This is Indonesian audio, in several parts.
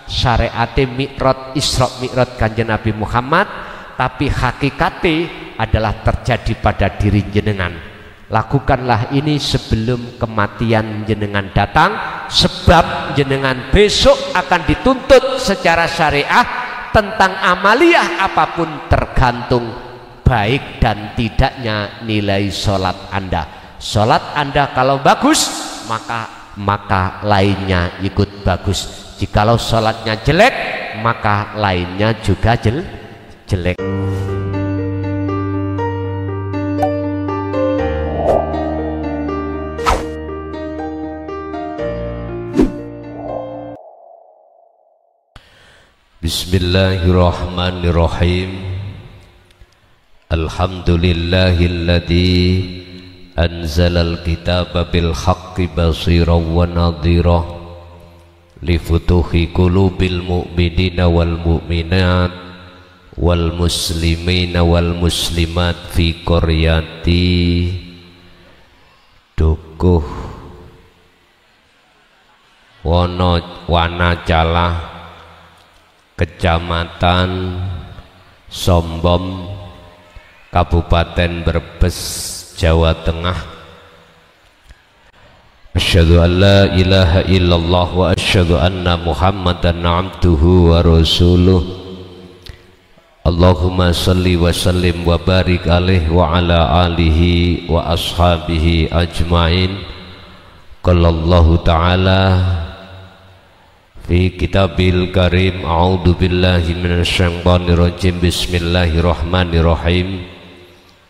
syariate Mi'raj Isra Mi'raj Kanjeng Nabi Muhammad, tapi hakikate adalah terjadi pada diri jenengan. Lakukanlah ini sebelum kematian jenengan datang, sebab jenengan besok akan dituntut secara syariah tentang amaliyah apapun, tergantung baik dan tidaknya nilai sholat Anda. Sholat Anda kalau bagus, maka lainnya ikut bagus. Jikalau sholatnya jelek, maka lainnya juga jelek. Bismillahirrahmanirrahim. Alhamdulillahilladzi anzalal kitaba bil haqqi basiran wa nadhira li futuhi qulubil mu'minina wal mu'minat wal muslimina wal muslimat fi qaryati Dukuh Wanacala Kecamatan Sombom, Kabupaten Brebes, Jawa Tengah. Asyhadu an la ilaha illallah wa asyhadu anna Muhammadan abduhu wa rasuluh. Allahumma salli wa sallim wa barik alaihi wa ala alihi wa ashabihi ajmain. Qala Allah ta'ala fi kitabil karim, a'udzu billahi minasyaitonir rajim, bismillahirrahmanirrahim.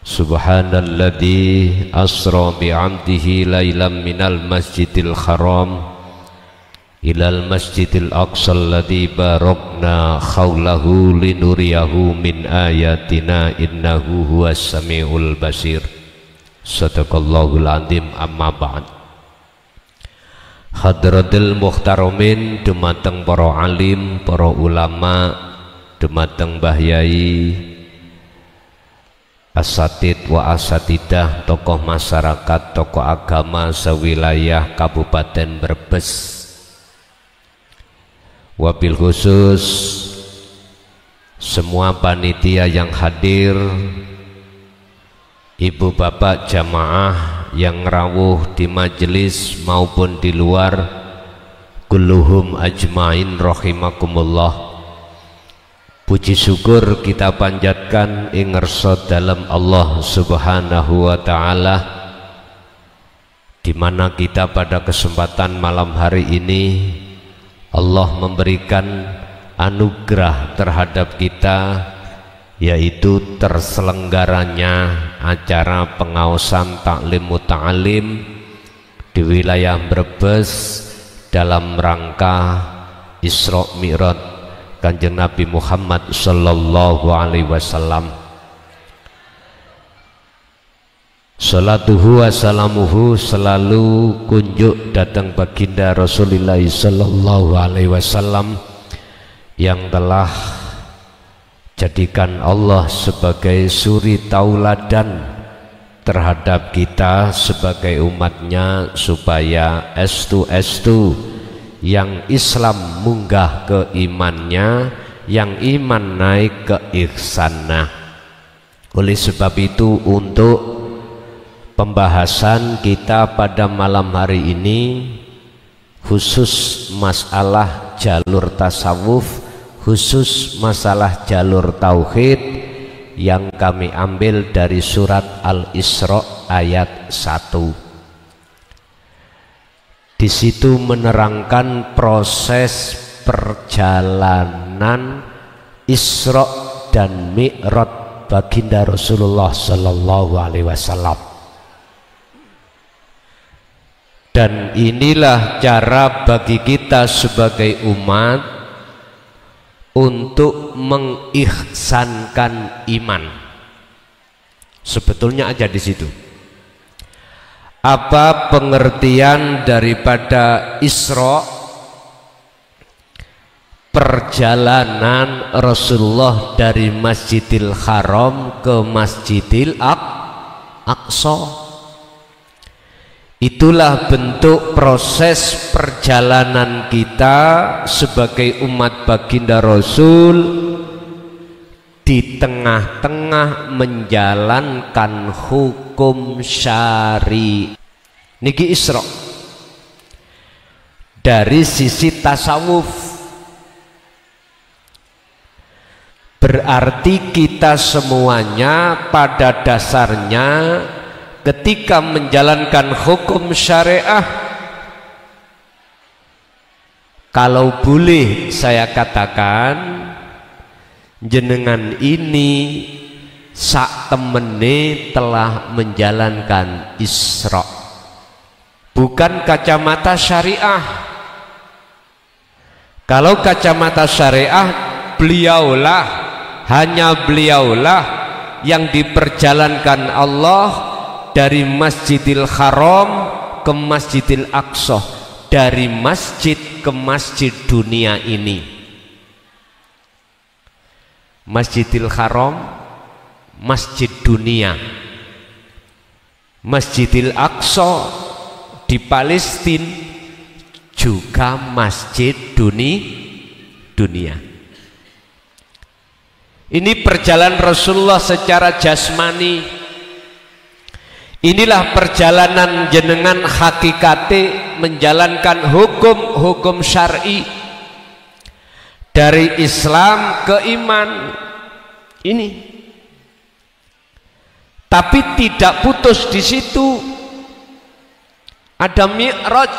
Subhanalladzi asra bi 'abdihi lailam minal masjidil haram ilal masjidil aqsal ladzi barakna haulahu linuriyahu min ayatina innahu huwas samiul basir. Sadaqallahul azim. Amma ba'd. Hadratil muhtaramin, dumateng para alim, para ulama, dumateng Mbah Yai, asatid wa asatidah, tokoh masyarakat, tokoh agama sewilayah Kabupaten Brebes. Wabil khusus semua panitia yang hadir, ibu bapak jamaah yang rawuh di majelis maupun di luar, kulluhum ajmain rahimakumullah. Puji syukur kita panjatkan ing ngersa dalam Allah Subhanahu wa taala, di mana kita pada kesempatan malam hari ini Allah memberikan anugerah terhadap kita, yaitu terselenggaranya acara pengaosan taklim muta'alim di wilayah Brebes dalam rangka Isra Mi'raj Kanjeng Nabi Muhammad sallallahu alaihi wasallam. Salatuhu wassalamuhu selalu kunjuk datang baginda Rasulullah sallallahu alaihi wasallam yang telah jadikan Allah sebagai suri tauladan terhadap kita sebagai umatnya, supaya estu yang Islam munggah ke imannya, yang iman naik ke ihsannya. Oleh sebab itu, untuk pembahasan kita pada malam hari ini khusus masalah jalur tasawuf, khusus masalah jalur tauhid, yang kami ambil dari surat Al-Isra ayat 1. Di situ menerangkan proses perjalanan Isra dan Mi'raj baginda Rasulullah sallallahu alaihi wasallam. Dan inilah cara bagi kita sebagai umat untuk mengihsankan iman. Sebetulnya aja di situ. Apa pengertian daripada Isra? Perjalanan Rasulullah dari Masjidil Haram ke Masjidil Aqsa. Itulah bentuk proses perjalanan kita sebagai umat baginda Rasul di tengah-tengah menjalankan hukum syari. Niki Isra dari sisi tasawuf, berarti kita semuanya pada dasarnya ketika menjalankan hukum syariah, kalau boleh saya katakan, jenengan ini sak temene telah menjalankan Isra, bukan kacamata syariah. Kalau kacamata syariah, hanya beliaulah yang diperjalankan Allah dari Masjidil Haram ke Masjidil Aqsa, dari masjid ke masjid dunia ini. Masjidil Haram, masjid dunia. Masjidil Aqsa di Palestina juga masjid dunia. Ini perjalanan Rasulullah secara jasmani. Inilah perjalanan jenengan hakikate menjalankan hukum syar'i dari Islam ke iman ini. Tapi tidak putus di situ. Ada Mi'raj,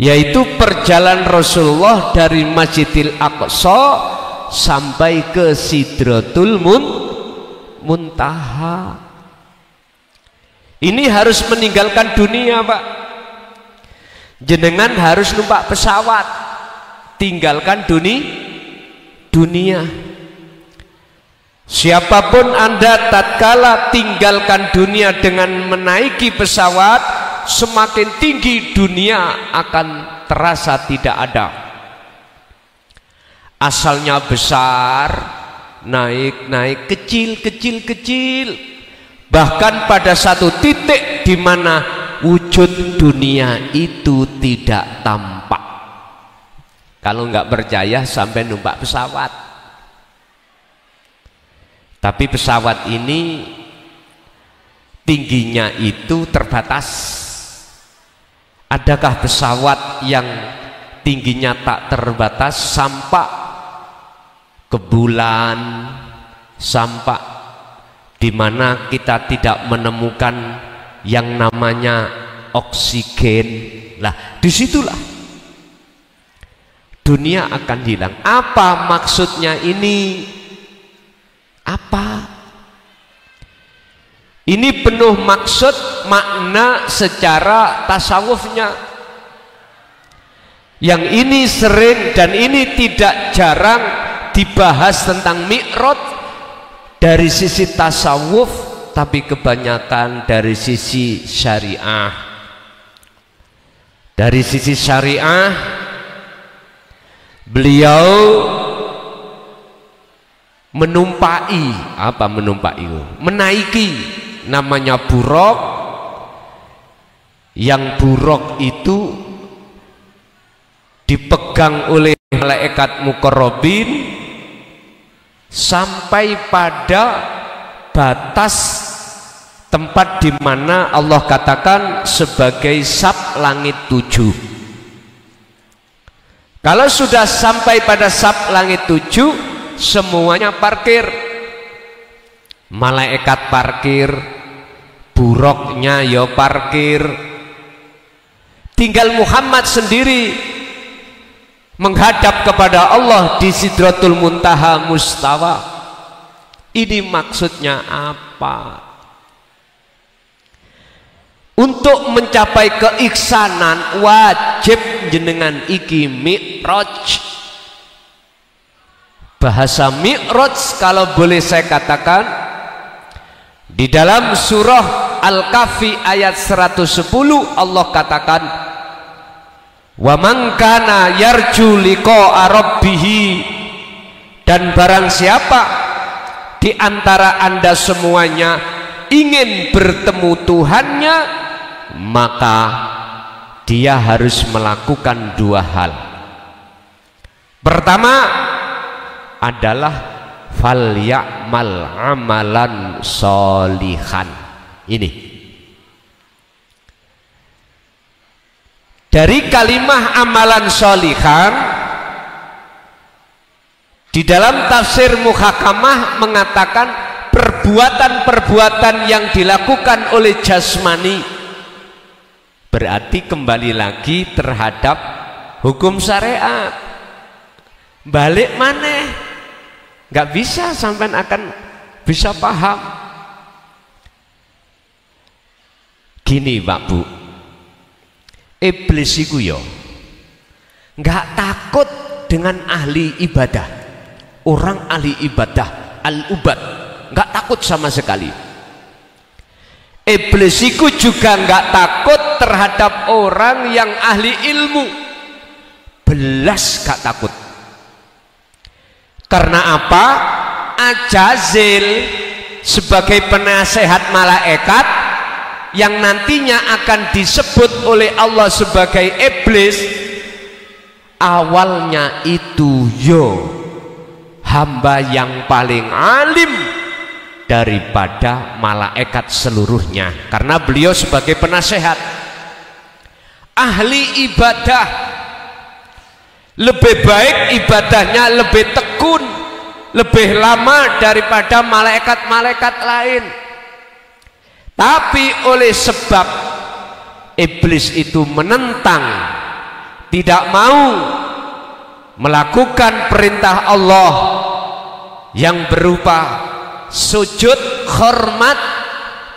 yaitu perjalanan Rasulullah dari Masjidil Aqsa sampai ke Sidratul Muntaha. Ini harus meninggalkan dunia, Pak. Jenengan harus numpak pesawat, tinggalkan dunia. Siapapun Anda tatkala tinggalkan dunia dengan menaiki pesawat, semakin tinggi dunia akan terasa tidak ada. Asalnya besar, naik kecil, bahkan pada satu titik di mana wujud dunia itu tidak tampak. Kalau nggak percaya sampai numpak pesawat. Tapi pesawat ini tingginya itu terbatas. Adakah pesawat yang tingginya tak terbatas sampai ke bulan, sampai di mana kita tidak menemukan yang namanya oksigen? Lah, disitulah dunia akan hilang. Apa maksudnya ini? Apa? Ini penuh maksud, makna secara tasawufnya. Yang ini sering dan ini tidak jarang dibahas tentang Mi'raj dari sisi tasawuf, tapi kebanyakan dari sisi syariah. Dari sisi syariah, beliau menumpai, apa menumpai? Menaiki, namanya buraq. Yang buraq itu dipegang oleh malaikat muqarrabin sampai pada batas tempat di mana Allah katakan sebagai sab langit 7. Kalau sudah sampai pada sab langit 7, semuanya parkir. Malaikat parkir, buraqnya ya parkir. Tinggal Muhammad sendiri menghadap kepada Allah di Sidratul Muntaha Mustawa. Ini maksudnya apa? Untuk mencapai keiksanan wajib jenengan iki Mi'raj. Bahasa Mi'raj kalau boleh saya katakan di dalam surah Al-Kahfi ayat 110 Allah katakan, wa man kana yarju liqa'a rabbih, dan barang siapa di antara Anda semuanya ingin bertemu Tuhannya, maka dia harus melakukan dua hal. Pertama adalah fal ya'mal amalan sholihan. Ini dari kalimah amalan sholihan, di dalam tafsir muhakamah mengatakan perbuatan-perbuatan yang dilakukan oleh jasmani, berarti kembali lagi terhadap hukum syariat. Balik maneh, nggak bisa sampai akan bisa paham. Gini Pak Bu, iblis itu yo nggak takut dengan ahli ibadah, orang ahli ibadah al-ubad, nggak takut sama sekali. Iblis itu juga nggak takut terhadap orang yang ahli ilmu, belas gak takut. Karena apa? Ajazil sebagai penasehat malaikat yang nantinya akan disebut oleh Allah sebagai iblis, awalnya itu hamba yang paling alim daripada malaikat seluruhnya, karena beliau sebagai penasehat ahli ibadah, lebih baik ibadahnya lebih tekun, lebih lama daripada malaikat-malaikat lain. Tapi oleh sebab iblis itu menentang, tidak mau melakukan perintah Allah yang berupa sujud hormat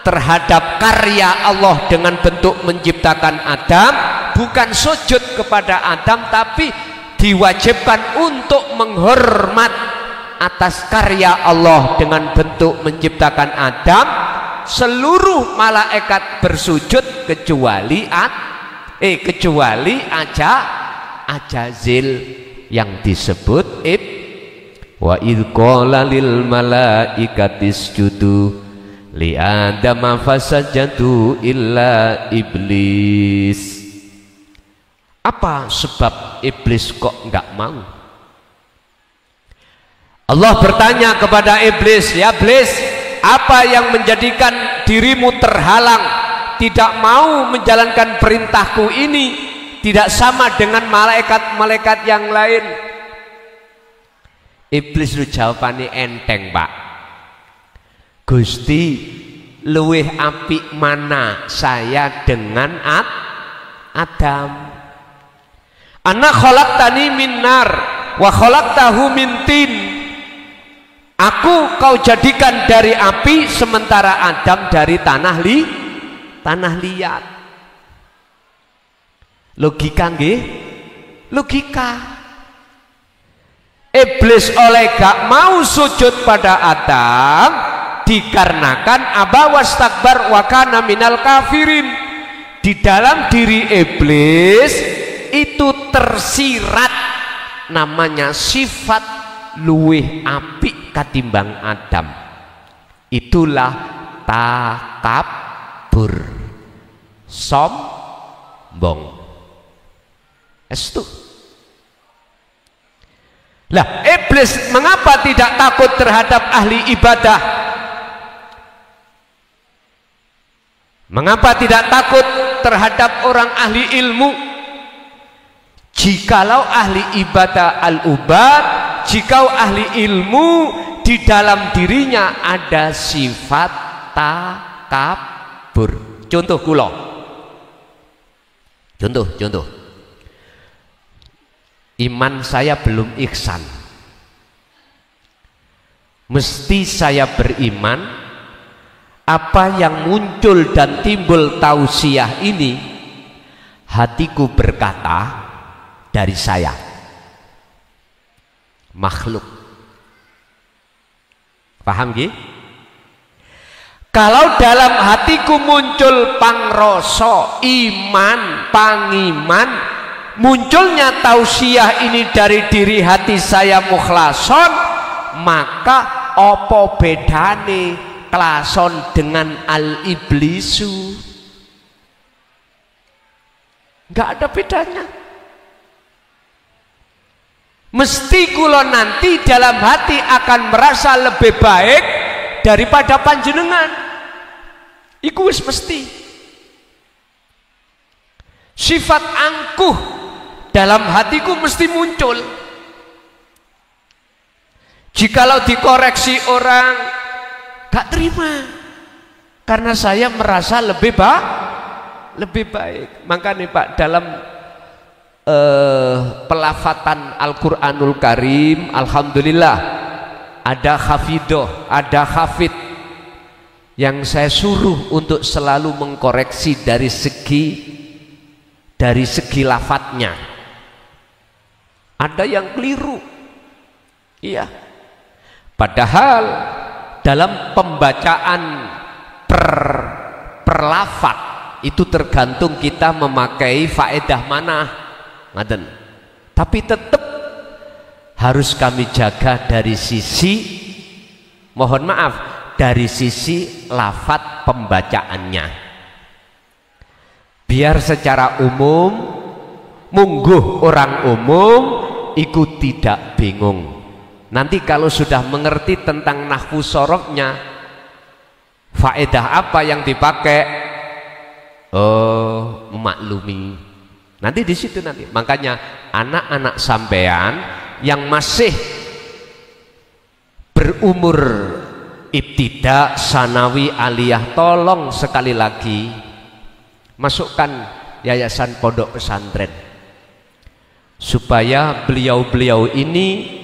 terhadap karya Allah dengan bentuk menciptakan Adam, bukan sujud kepada Adam, tapi diwajibkan untuk menghormat atas karya Allah dengan bentuk menciptakan Adam. Seluruh malaikat bersujud kecuali Ajazil yang disebut wa idh qala lil malaikati isjudu li adama fasajadu illa iblis. Apa sebab iblis kok enggak mau? Allah bertanya kepada iblis, ya iblis, apa yang menjadikan dirimu terhalang, tidak mau menjalankan perintahku ini, tidak sama dengan malaikat-malaikat yang lain? Iblis lu jawabannya enteng Pak. Gusti, luweh apik mana saya dengan Adam? Ana khalaqtani min nar wa khalaqtahu min tin. Aku kau jadikan dari api, sementara Adam dari tanah liat. Logika nggih? Logika. Iblis oleh gak mau sujud pada Adam dikarenakan aba wastakbar wa kana minal kafirin. Di dalam diri iblis itu tersirat namanya sifat luwih apik katimbang Adam. Itulah takabur, sombong. Estu. Lah iblis mengapa tidak takut terhadap ahli ibadah? Mengapa tidak takut terhadap orang ahli ilmu? Jikalau ahli ibadah al-ubad, jika ahli ilmu di dalam dirinya ada sifat takabur. Contoh kula. Contoh. Iman saya belum ihsan. Mesti saya beriman apa yang muncul dan timbul tausiah ini, hatiku berkata dari saya, makhluk. Paham nggih? Kalau dalam hatiku muncul pangroso, iman, pangiman, munculnya tausiah ini dari diri hati saya mukhlason, maka opo bedane klason dengan al-iblisu. Nggak ada bedanya. Mesti kula nanti dalam hati akan merasa lebih baik daripada panjenengan. Iku wis mesti. Sifat angkuh dalam hatiku mesti muncul. Jikalau dikoreksi orang gak terima, karena saya merasa lebih baik. Makanya Pak, dalam pelafatan Al-Quranul Karim, alhamdulillah ada hafidoh, ada hafid yang saya suruh untuk selalu mengkoreksi dari segi lafadznya. Ada yang keliru, iya. Padahal dalam pembacaan per lafadz itu tergantung kita memakai faedah mana. Tapi tetap harus kami jaga dari sisi, mohon maaf, dari sisi lafadz pembacaannya, biar secara umum mungguh orang umum ikut tidak bingung. Nanti kalau sudah mengerti tentang nahwu sorofnya, faedah apa yang dipakai, oh memaklumi. Nanti di situ nanti. Makanya anak-anak sampean yang masih berumur ibtida, sanawi, aliyah, tolong sekali lagi masukkan yayasan pondok pesantren supaya beliau-beliau ini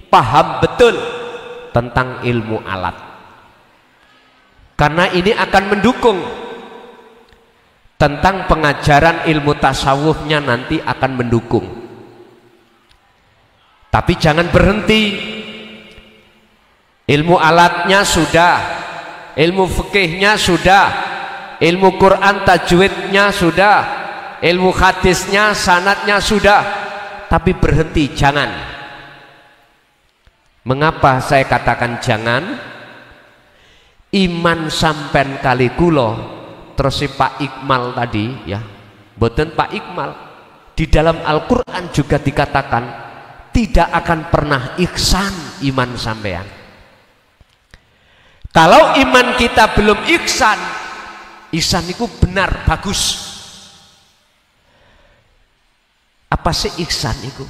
paham betul tentang ilmu alat, karena ini akan mendukung tentang pengajaran ilmu tasawufnya, nanti akan mendukung. Tapi jangan berhenti. Ilmu alatnya sudah, ilmu fikihnya sudah, ilmu Quran tajwidnya sudah, ilmu hadisnya, sanadnya sudah, tapi berhenti, jangan. Mengapa saya katakan jangan? Iman sampen kali kulo. Terus si Pak Iqmal tadi ya, boten Pak Iqmal, di dalam Al-Quran juga dikatakan tidak akan pernah ihsan iman sampean. Kalau iman kita belum ihsan itu benar bagus. Apa sih ihsan itu?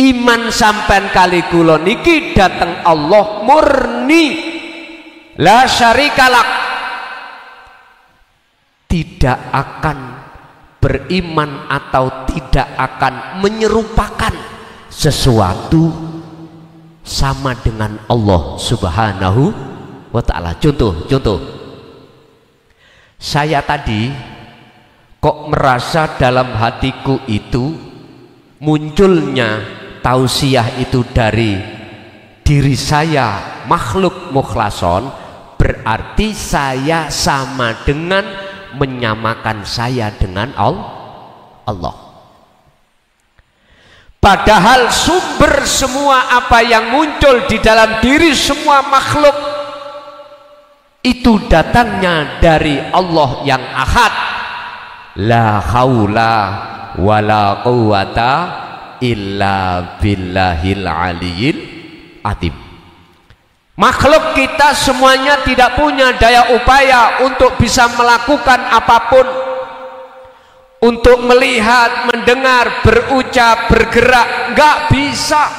Iman sampean kali kula niki dateng Allah murni, la syarikalak. Tidak akan beriman atau tidak akan menyerupakan sesuatu sama dengan Allah Subhanahu wa ta'ala. Contoh, saya tadi kok merasa dalam hatiku itu munculnya tausiah itu dari diri saya, makhluk mukhlason, berarti saya sama dengan menyamakan saya dengan Allah. Padahal sumber semua apa yang muncul di dalam diri semua makhluk itu datangnya dari Allah yang ahad, la haula wala quwata illa billahil aliyil azim. Makhluk kita semuanya tidak punya daya upaya untuk bisa melakukan apapun, untuk melihat, mendengar, berucap, bergerak, nggak bisa.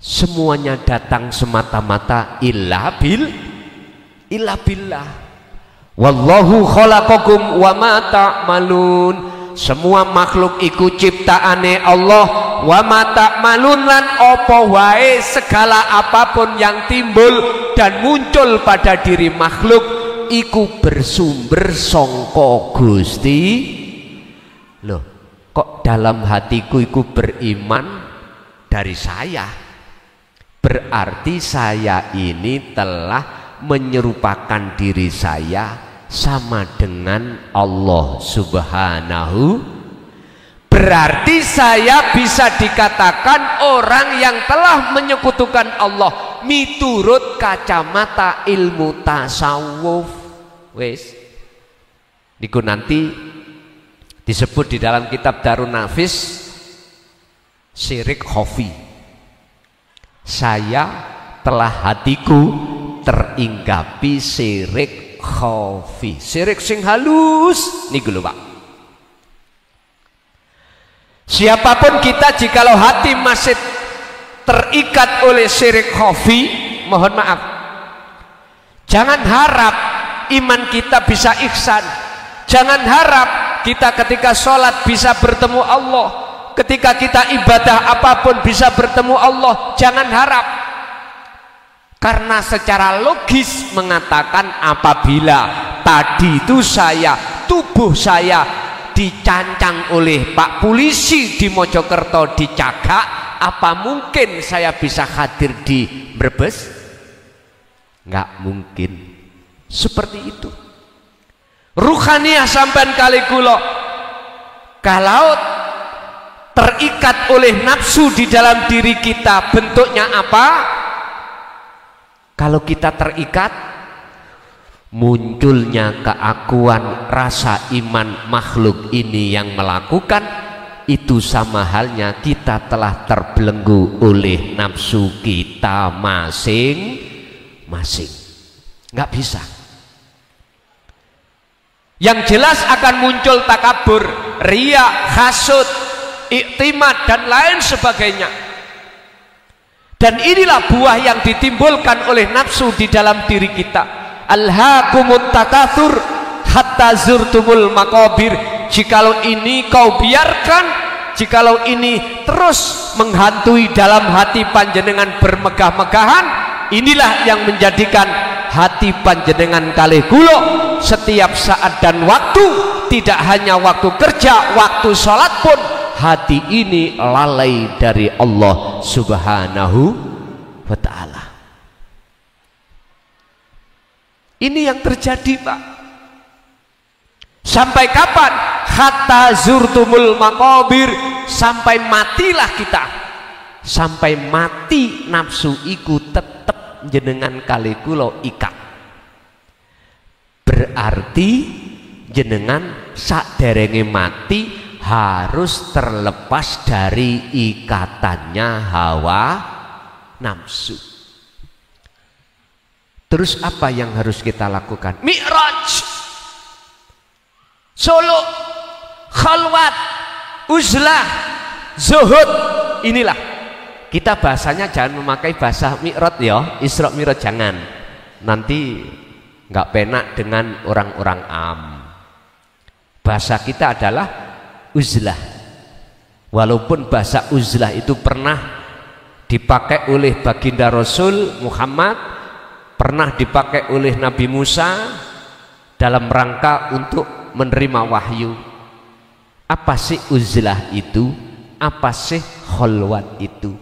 Semuanya datang semata-mata illa billah. Wallahu khalaqakum wa ma ta'malun. Semua makhluk iku ciptaane Allah, wa ma ta'malun, lan apa wae segala apapun yang timbul dan muncul pada diri makhluk iku bersumber sangka Gusti. Loh, kok dalam hatiku iku beriman dari saya? Berarti saya ini telah menyerupakan diri saya sama dengan Allah Subhanahu. Berarti saya bisa dikatakan orang yang telah menyekutukan Allah, miturut kacamata ilmu tasawuf. Wes niku nanti disebut di dalam kitab Darun Nafis syirik khafi. Saya telah hatiku teringgapi syirik khafi. Syirik sing halus niku lho Pak. Siapapun kita jikalau hati masih terikat oleh syirik khafi, mohon maaf, jangan harap iman kita bisa ihsan. Jangan harap kita ketika sholat bisa bertemu Allah, ketika kita ibadah apapun bisa bertemu Allah. Jangan harap, karena secara logis mengatakan apabila tadi itu tubuh saya dicancang oleh Pak Polisi di Mojokerto, dicagak, apa mungkin saya bisa hadir di Brebes? Nggak mungkin. Seperti itu ruhaniyah sampean kali kula, kalau terikat oleh nafsu di dalam diri kita, bentuknya apa? Kalau kita terikat, munculnya keakuan rasa iman makhluk ini yang melakukan, itu sama halnya kita telah terbelenggu oleh nafsu kita masing-masing. Nggak bisa. Yang jelas akan muncul takabur, riya, hasud, iktimat dan lain sebagainya. Dan inilah buah yang ditimbulkan oleh nafsu di dalam diri kita. Alhaakumut takatsur hatta zurtumul maqabir. Jikalau ini kau biarkan, jikalau ini terus menghantui dalam hati panjenengan bermegah-megahan, inilah yang menjadikan hati panjenengan kalih kula setiap saat dan waktu, tidak hanya waktu kerja, waktu sholat pun hati ini lalai dari Allah Subhanahu wa ta'ala. Ini yang terjadi Pak. Sampai kapan? Hatta zurtumul maqabir, sampai matilah kita, sampai mati nafsu iku tetep jenengan kali kula ikat. Berarti jenengan saderenge mati harus terlepas dari ikatannya hawa nafsu. Terus apa yang harus kita lakukan? Mi'raj, solo, khalwat, uzlah, zuhud. Inilah kita bahasanya, jangan memakai bahasa mi'raj ya, Isra Mi'raj jangan, nanti nggak penak dengan orang-orang am. Bahasa kita adalah uzlah. Walaupun bahasa uzlah itu pernah dipakai oleh baginda Rasul Muhammad, pernah dipakai oleh Nabi Musa dalam rangka untuk menerima wahyu. Apa sih uzlah itu? Apa sih khalwat itu?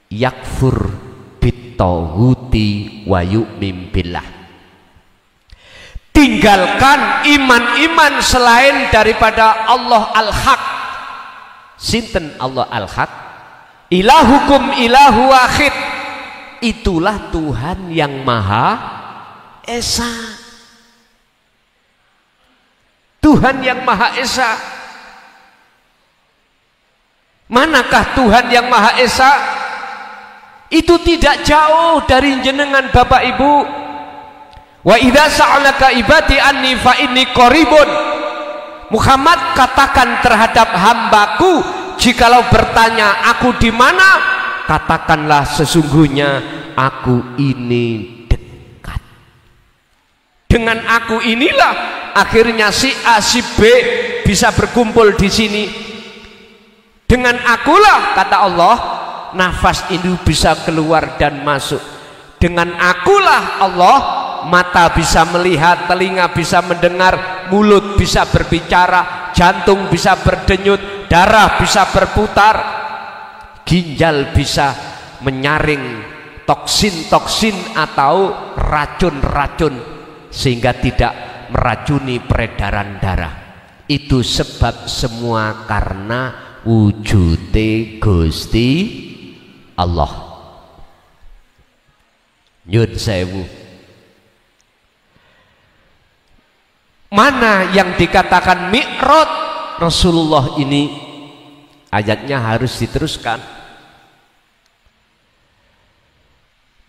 Yakfur bitauhuti wa yu'min billah. Tinggalkan iman-iman selain daripada Allah al-haq. Sinten Allah al-haq? Ilahukum ilahu wahid. Itulah Tuhan yang Maha Esa. Tuhan yang Maha Esa. Manakah Tuhan yang Maha Esa? Itu tidak jauh dari jenengan Bapak Ibu. Wa idza sa'alaka ibadi anni fa inni qaribun. Muhammad katakan terhadap hambaku, jikalau bertanya aku di mana, katakanlah sesungguhnya aku ini dekat. Dengan aku inilah akhirnya si A si B bisa berkumpul di sini. Dengan akulah, kata Allah, nafas ini bisa keluar dan masuk. Dengan akulah Allah, mata bisa melihat, telinga bisa mendengar, mulut bisa berbicara, jantung bisa berdenyut, darah bisa berputar, ginjal bisa menyaring toksin-toksin atau racun-racun sehingga tidak meracuni peredaran darah. Itu sebab semua karena wujude Gusti Allah. Nyun sewu. Mana yang dikatakan mi'raj Rasulullah ini, ayatnya harus diteruskan.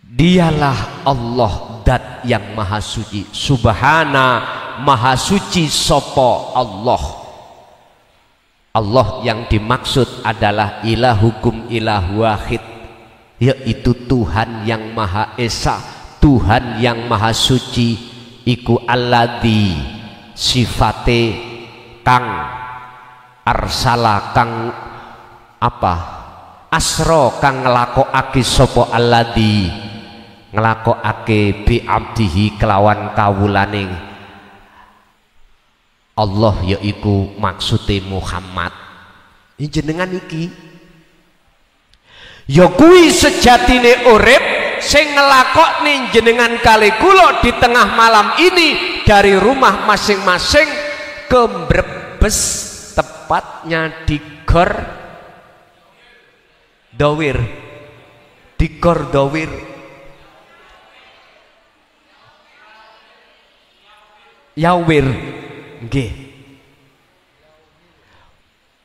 Dialah Allah dat yang maha suci, subhana maha suci sopo Allah. Allah yang dimaksud adalah ilahukum ilah wahid, yaitu Tuhan yang maha esa, Tuhan yang maha suci. Iku alladzi sifate kang arsala kang apa asro kang ngelakokake sopo alladzi ngelakokake bi abdihi kelawan kawulane Allah, yaiku maksude Muhammad. Ini jenengan iki ya kuwi sejatine urip sing ngelakokne jenengan kali kula di tengah malam ini dari rumah masing-masing ke Brebes, tepatnya di Gor Dowir, di Gor Dowir. Yawir nggih.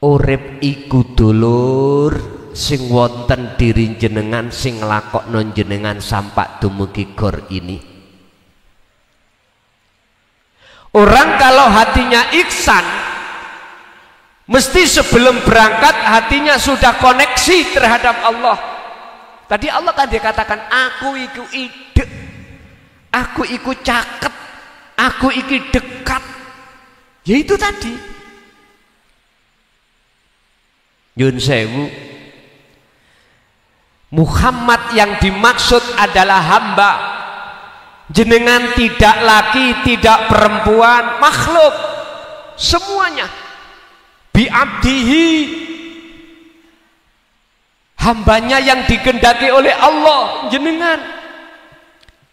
Urip iku dulur sing wonten diri jenengan sing nglakokno jenengan sampai dumugi gor ini. Orang kalau hatinya ihsan, mesti sebelum berangkat hatinya sudah koneksi terhadap Allah. Tadi Allah kan dikatakan aku iku ide, aku iku caket, aku iki dekat. Ya itu tadi. Nyun sewu, Muhammad yang dimaksud adalah hamba. Jenengan tidak laki, tidak perempuan, makhluk semuanya. Bi abdihi, hambanya yang digendaki oleh Allah jenengan.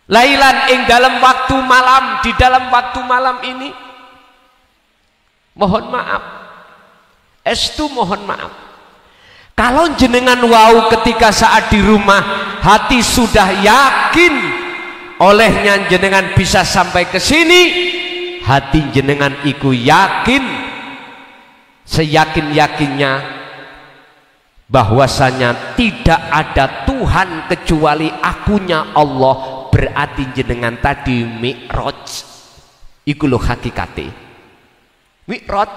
Lailan ing dalam waktu malam, di dalam waktu malam ini mohon maaf, estu mohon maaf. Kalau jenengan wau ketika saat di rumah hati sudah yakin olehnya jenengan bisa sampai ke sini, hati jenengan iku yakin seyakin-yakinnya bahwasanya tidak ada Tuhan kecuali akunya Allah, berarti jenengan tadi mi'raj. Iku lho hakikate mi'raj,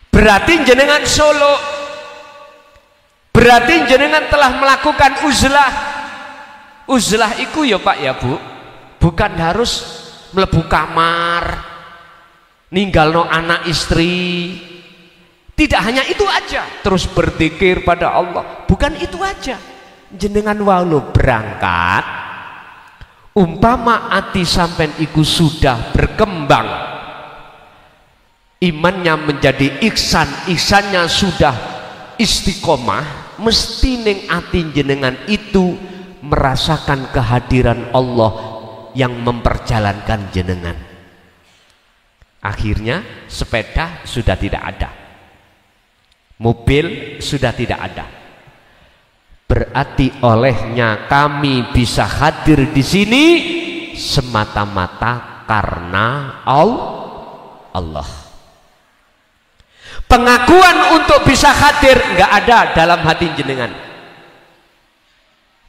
berarti jenengan solo, berarti jenengan telah melakukan uzlah. Uzlah iku ya Pak ya Bu, bukan harus mlebu kamar ninggalno anak istri, tidak hanya itu aja terus berzikir pada Allah, bukan itu aja. Jenengan walau berangkat umpama ati sampean iku sudah berkembang, imannya menjadi ihsan, ihsannya sudah istiqomah, mesti ning ati jenengan itu merasakan kehadiran Allah yang memperjalankan jenengan. Akhirnya sepeda sudah tidak ada, mobil sudah tidak ada. Berarti olehnya kami bisa hadir di sini semata-mata karena Allah. Pengakuan untuk bisa hadir nggak ada dalam hati jenengan.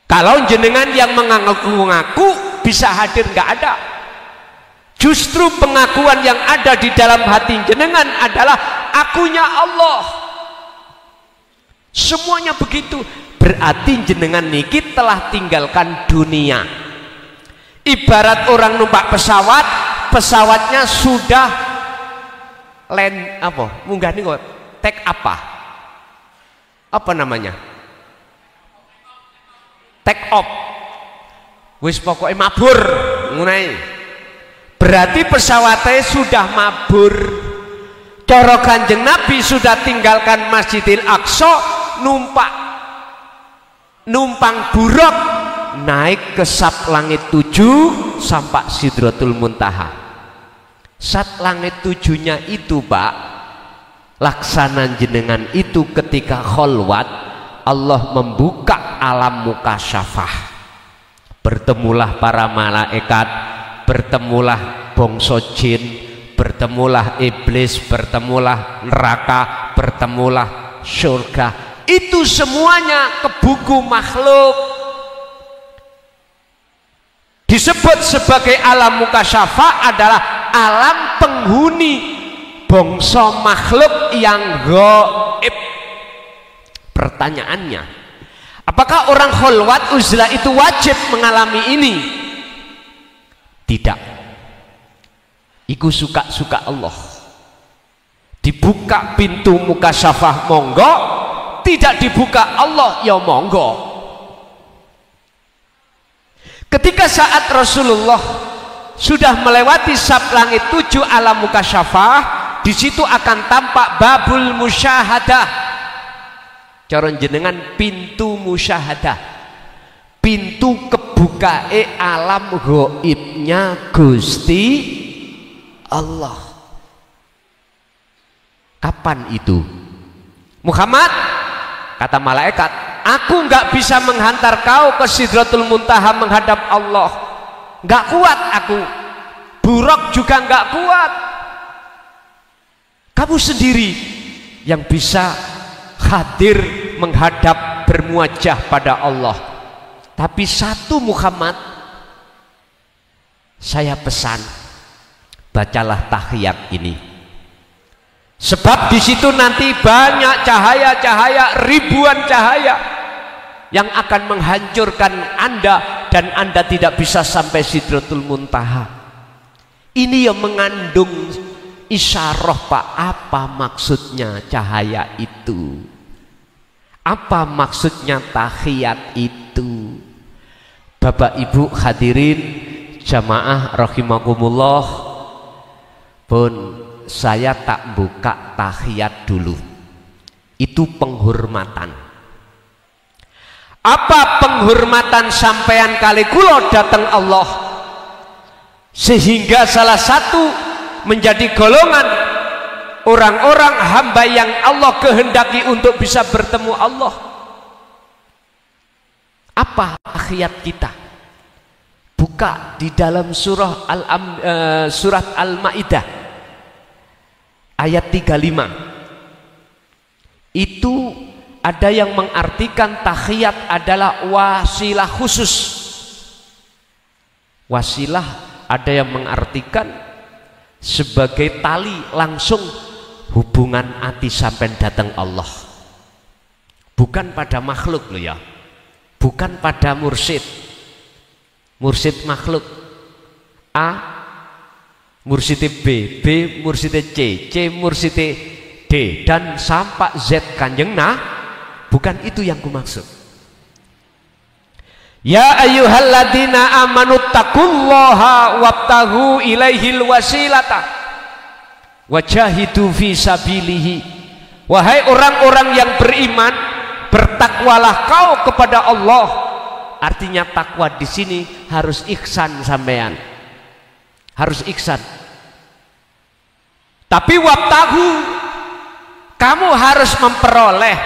Kalau jenengan yang mengaku-ngaku bisa hadir, nggak ada. Justru pengakuan yang ada di dalam hati jenengan adalah akunya Allah. Semuanya begitu. Berarti jenengan niki telah tinggalkan dunia. Ibarat orang numpak pesawat, pesawatnya sudah land apa? Munggah nih kok. Take apa? Apa namanya? Take off, wis pokoknya mabur ngunai. Berarti pesawatnya sudah mabur. Cara Kanjeng Nabi sudah tinggalkan Masjidil Aqsa, numpang buruk naik ke sat langit 7 sampai Sidratul Muntaha. Sat langit 7-nya itu Pak, laksana jenengan itu ketika kholwat Allah membuka alam mukasyafah. bertemulah para malaikat, bertemulah bangsa jin, bertemulah iblis, bertemulah neraka, bertemulah surga. Itu semuanya ke buku makhluk. Disebut sebagai alam mukasyafah adalah alam penghuni bangsa makhluk yang gaib. Pertanyaannya, apakah orang khulwat uzlah itu wajib mengalami ini? Tidak. Iku suka-suka Allah. Dibuka pintu mukasyafah monggo, tidak dibuka Allah ya monggo. Ketika saat Rasulullah sudah melewati sab langit 7 alam mukasyafah, di situ akan tampak babul musyahadah. Cara jenengan pintu musyahadah, pintu kebukae alam gaibnya Gusti Allah. Kapan itu? Muhammad, kata malaikat, aku nggak bisa menghantar kau ke Sidratul Muntaha menghadap Allah. Nggak kuat aku. Buruk juga nggak kuat. Kamu sendiri yang bisa hadir menghadap bermuajah pada Allah. Tapi satu Muhammad, saya pesan, bacalah tahiyat ini. Sebab di situ nanti banyak cahaya-cahaya, ribuan cahaya yang akan menghancurkan Anda dan Anda tidak bisa sampai Sidratul Muntaha. Ini yang mengandung isyarah, Pak. Apa maksudnya cahaya itu? Apa maksudnya tahiyat itu? Bapak Ibu hadirin jamaah rahimakumullah, pun saya tak buka tahiyat dulu. Itu penghormatan. Apa penghormatan sampean kali kula datang Allah, sehingga salah satu menjadi golongan orang-orang hamba yang Allah kehendaki untuk bisa bertemu Allah. Apa tahiyat kita? Buka di dalam surat Al-Maidah ayat 35. Itu ada yang mengartikan tahiyat adalah wasilah khusus. Wasilah ada yang mengartikan sebagai tali langsung hubungan hati sampai datang Allah. Bukan pada makhluk loh ya. Bukan pada mursyid. Mursyid makhluk A, mursyid B, B mursyid C, C mursyid D, dan sampai Z kanjeng. Nah, bukan itu yang kumaksud. Ya ayyuhalladzina amanu taqullaha wabtaghu ilaihil wasilata wajahidu fi sabilihi. Wahai orang-orang yang beriman, bertakwalah kau kepada Allah. Artinya takwa di sini harus ihsan sampean. Harus ihsan. Tapi wabtaghu, kamu harus memperoleh,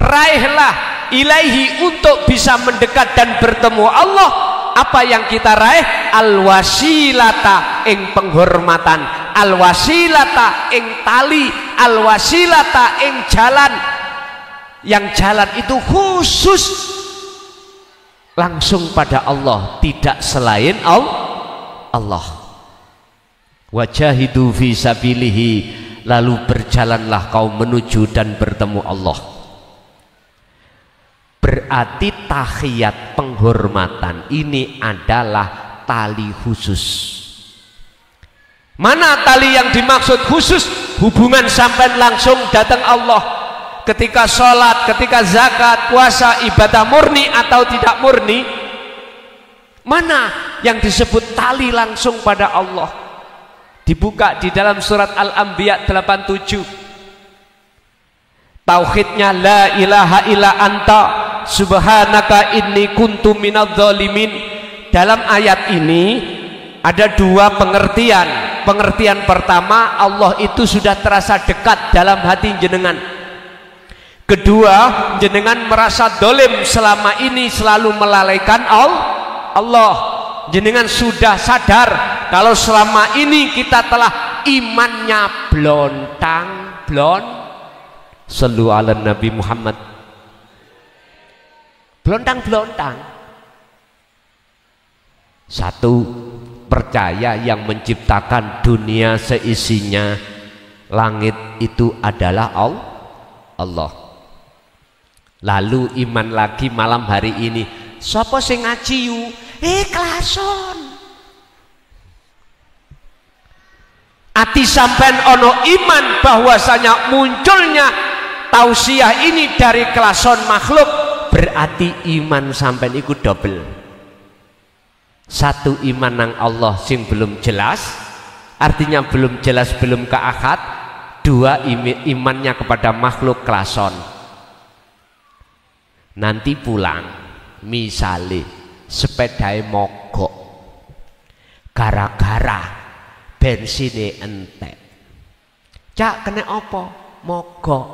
raihlah ilaihi untuk bisa mendekat dan bertemu Allah. Apa yang kita raih? Al-wasilata ing penghormatan, al-wasilata ing tali, al-wasilata ing jalan. Yang jalan itu khusus langsung pada Allah, tidak selain Allah. Wajahidu fi sabilihi, lalu berjalanlah kau menuju dan bertemu Allah. Berarti tahiyat penghormatan ini adalah tali khusus. Mana tali yang dimaksud khusus? Hubungan sampai langsung datang Allah. Ketika sholat, ketika zakat, puasa, ibadah murni atau tidak murni, mana yang disebut tali langsung pada Allah? Dibuka di dalam surat Al-Anbiya 87. Tauhidnya la ilaha illa anta subhanaka inni kuntu minadz zalimin. Dalam ayat ini ada dua pengertian. Pengertian pertama, Allah itu sudah terasa dekat dalam hati jenengan. Kedua, jenengan merasa dolim selama ini selalu melalaikan Allah, jenengan sudah sadar kalau selama ini kita telah imannya Sallu ala Nabi Muhammad, blontang. Satu, percaya yang menciptakan dunia seisinya, langit itu adalah Allah. Lalu iman lagi malam hari ini, sapa sing ngaji yu? Klason. Ati sampean ono iman bahwasanya munculnya tausiah ini dari klason makhluk, berarti iman sampean iku double. Satu, iman nang Allah sing belum jelas, artinya belum jelas, belum ke akad. Dua, imannya kepada makhluk klason. Nanti pulang misale sepedai mogok gara-gara bensine entek, cak kena apa? Mogok,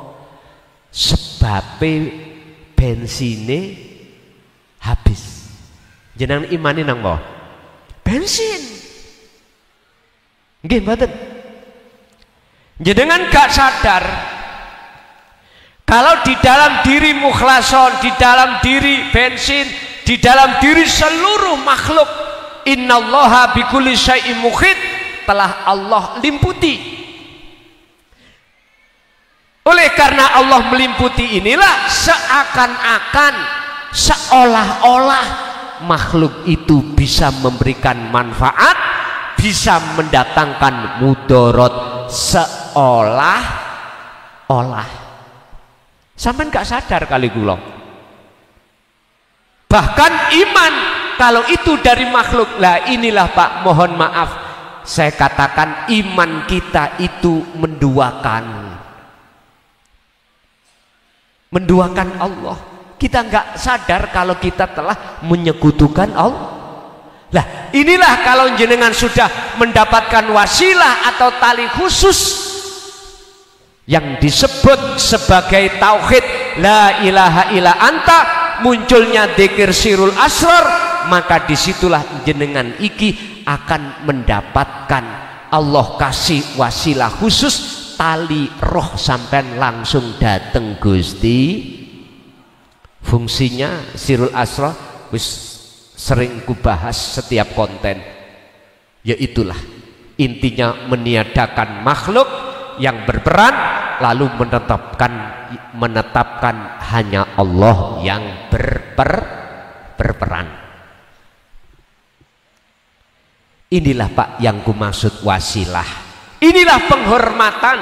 sebabe bensine habis. Jenengan imani nang apa? Bensin. Nggih mboten? Jenengan gak sadar kalau di dalam diri mukhlason, di dalam diri bensin, di dalam diri seluruh makhluk, innallaha bikulli syai'in muhit, telah Allah limputi. Oleh karena Allah melimputi inilah seakan-akan, seolah-olah makhluk itu bisa memberikan manfaat, bisa mendatangkan mudarat, seolah-olah. Sampean gak sadar kali kula. Bahkan iman kalau itu dari makhluk, lah inilah Pak, mohon maaf saya katakan iman kita itu menduakan Allah. Kita nggak sadar kalau kita telah menyekutukan Allah. Lah inilah kalau jenengan sudah mendapatkan wasilah atau tali khusus yang disebut sebagai tauhid la ilaha illa anta, munculnya dzikir sirul asrar, maka disitulah jenengan iki akan mendapatkan Allah kasih wasilah khusus, tali roh sampean langsung dateng Gusti. Fungsinya sirul asrar wis sering kubahas setiap konten, yaitulah intinya meniadakan makhluk yang berperan, lalu menetapkan hanya Allah yang berperan. Inilah Pak yang kumaksud wasilah. Inilah penghormatan.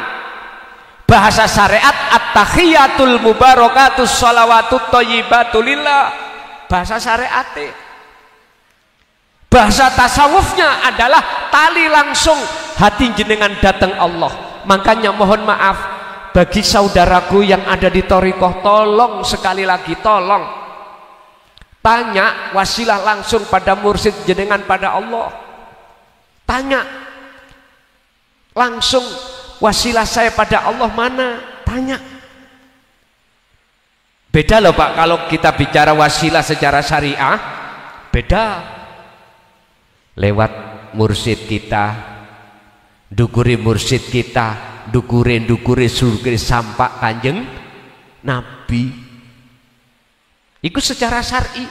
Bahasa syariat at-tahiyatul mubarakatus sholawatut thayyibatu lillah. Bahasa syariat. Bahasa tasawufnya adalah tali langsung hati jenengan datang Allah. Makanya mohon maaf bagi saudaraku yang ada di thariqah, tolong sekali lagi tolong tanya wasilah langsung pada mursyid jenengan, pada Allah. Tanya langsung, wasilah saya pada Allah mana? Tanya. Beda loh Pak kalau kita bicara wasilah secara syariah, beda. Lewat mursyid kita, dukuri mursyid kita, dukuri surga sampak Kanjeng Nabi. Itu secara syar'i.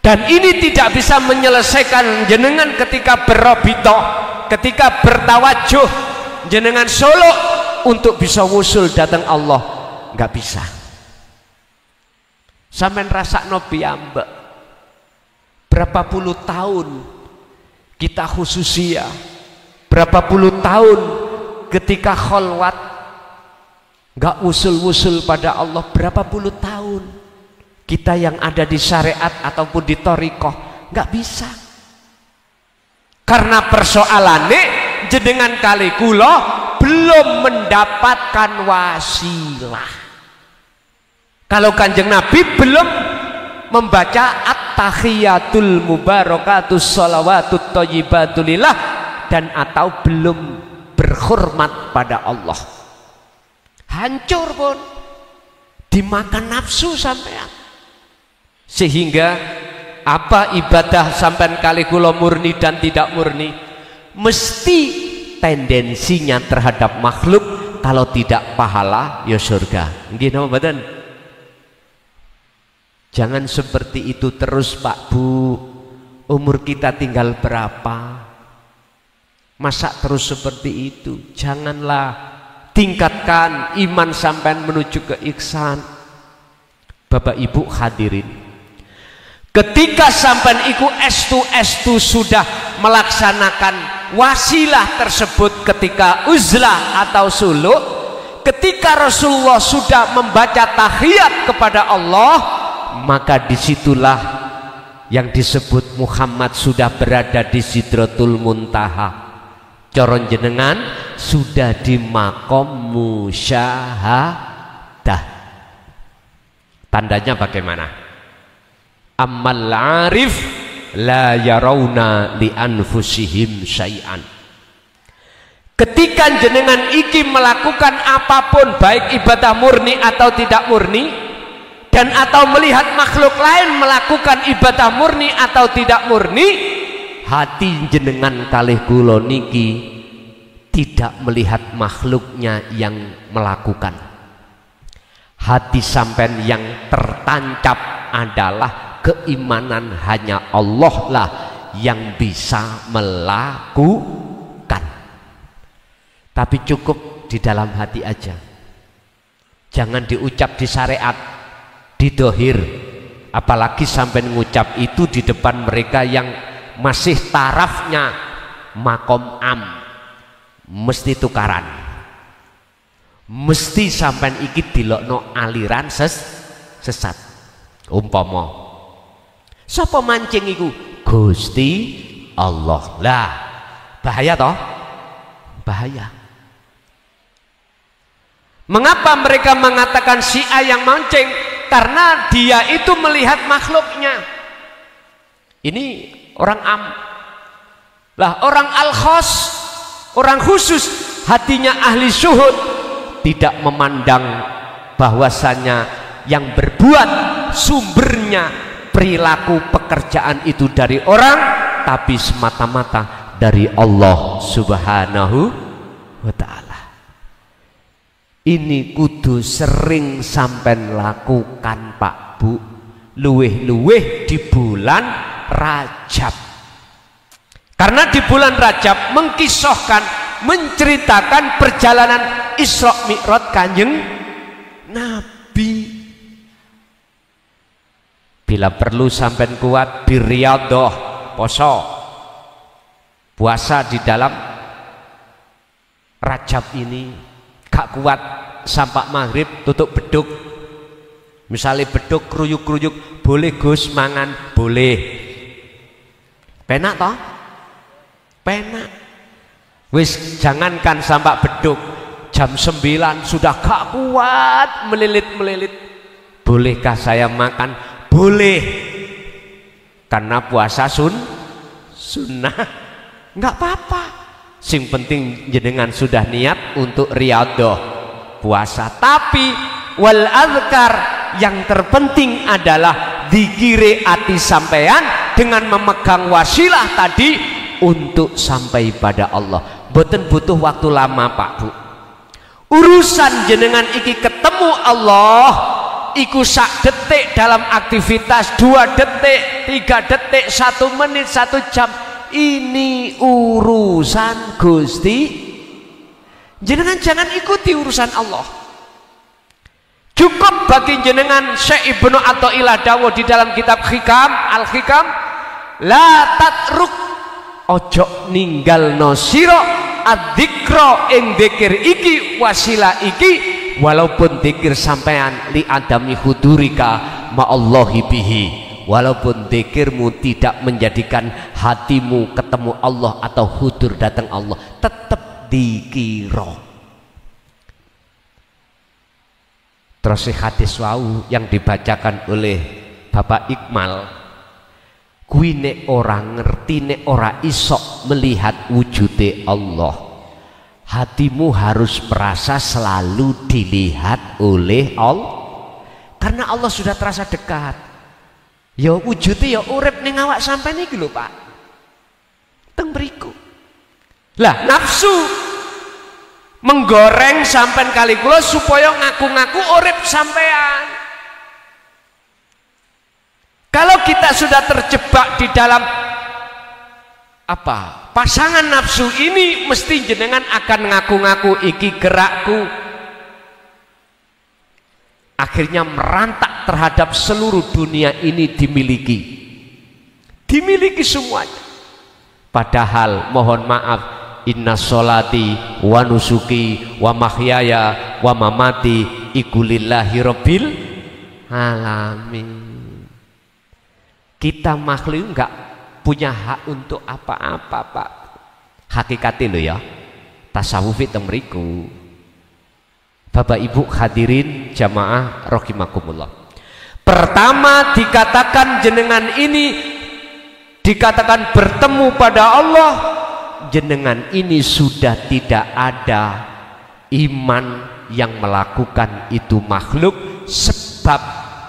Dan ini tidak bisa menyelesaikan jenengan ketika berrobitoh, ketika bertawajuh jenengan solo untuk bisa wusul datang Allah, nggak bisa. Sampeyan rasakno piyambak berapa puluh tahun kita khususiyah, berapa puluh tahun ketika kholwat nggak wusul-wusul pada Allah, berapa puluh tahun kita yang ada di syariat ataupun di thariqah nggak bisa. Karena persoalannya jenengan kali kula belum mendapatkan wasilah. Kalau Kanjeng Nabi belum membaca at-tahiyatul mubarakatus sholawatut thayyibatu lillah, dan atau belum berhormat pada Allah, hancur pun dimakan nafsu sampean, sehingga Apa ibadah sampean kali kula murni dan tidak murni? Mesti tendensinya terhadap makhluk, kalau tidak pahala ya surga. Nggih napa mboten? Jangan seperti itu terus Pak Bu. Umur kita tinggal berapa? Masa terus seperti itu? Janganlah. Tingkatkan iman sampean menuju ke ihsan. Bapak Ibu hadirin, ketika sampean iku estu sudah melaksanakan wasilah tersebut ketika uzlah atau suluk, ketika Rasulullah sudah membaca tahiyat kepada Allah, maka disitulah yang disebut Muhammad sudah berada di Sidratul Muntaha. Coron jenengan sudah di makom musyahadah. Tandanya bagaimana? Ammal arif la yarawna li anfusihim syai'an. Ketika jenengan iki melakukan apapun, baik ibadah murni atau tidak murni, dan atau melihat makhluk lain melakukan ibadah murni atau tidak murni, hati jenengan kalih kula niki tidak melihat makhluknya yang melakukan. Hati sampean yang tertancap adalah keimanan hanya Allah lah yang bisa melakukan. Tapi cukup di dalam hati aja, jangan diucap di syariat, di dohir. Apalagi sampai mengucap itu di depan mereka yang masih tarafnya makom am, mesti tukaran, mesti sampai iki dilokno aliran sesat. Umpama sapa mancing iku? Gusti Allah. Lah, bahaya toh? Bahaya. Mengapa mereka mengatakan si A yang mancing? Karena dia itu melihat makhluknya. Ini orang am. Lah, orang al-khos, orang khusus, hatinya ahli syuhud, tidak memandang bahwasanya yang berbuat sumbernya perilaku pekerjaan itu dari orang, tapi semata-mata dari Allah Subhanahu wa ta'ala. Ini kudu sering sampean lakukan Pak Bu, luweh-luweh di bulan Rajab. Karena di bulan Rajab mengkisahkan, menceritakan perjalanan Isra Mi'raj Kanjeng Nabi. Bila perlu sampai kuat birriyadoh, poso, puasa di dalam Rajab ini. Gak kuat sampai maghrib tutup beduk. Misalnya beduk kruyuk-kruyuk, boleh Gus mangan, boleh. Penak toh? Penak. Wis jangankan sampai beduk, jam 9 sudah gak kuat melilit-melilit. Bolehkah saya makan? Boleh, karena puasa sunnah, nggak apa-apa. Sing penting jenengan sudah niat untuk riyadhah puasa. Tapi wal azkar, yang terpenting adalah dzikire ati sampean dengan memegang wasilah tadi untuk sampai pada Allah. Boten butuh waktu lama Pak Bu. Urusan jenengan iki ketemu Allah iku sak detik dalam aktivitas, 2 detik, 3 detik, 1 menit, 1 jam. Ini urusan Gusti. Jenengan jangan ikuti urusan Allah. Cukup bagi jenengan Syekh Ibnu Athaillah dawuh di dalam kitab Hikam, Al-Hikam, la tatruk, ojo ninggalno sira adzikra ing dzikir iki, wasilah iki, walaupun dzikir sampean li adami hudurika ma'allahi bihi, walaupun dzikirmu tidak menjadikan hatimu ketemu Allah atau hudur datang Allah, tetap dzikira. Terus hadis wau yang dibacakan oleh Bapak Iqmal, kuwi nek ora ngerti, nek ora iso melihat wujude Allah, hatimu harus merasa selalu dilihat oleh Allah, karena Allah sudah terasa dekat. Ya wujudnya ya urip ning awak sampean iki lho Pak. Teng mriku. Lah nafsu menggoreng sampean kali kula supaya ngaku-ngaku urip sampean. Kalau kita sudah terjebak di dalam apa? Pasangan nafsu ini mesti jenengan akan ngaku-ngaku iki gerakku. Akhirnya merantak terhadap seluruh dunia ini dimiliki semuanya. Padahal mohon maaf, inna sholati wa nusuki wa mahyaya wa mamati iku lillahi rabbil alamin. Kita makhluk enggak punya hak untuk apa-apa Pak. Hakikatnya lo ya, tasawuf itu mriku. Bapak Ibu hadirin jamaah rahimakumullah. Pertama dikatakan jenengan ini dikatakan bertemu pada Allah, jenengan ini sudah tidak ada iman yang melakukan itu makhluk, sebab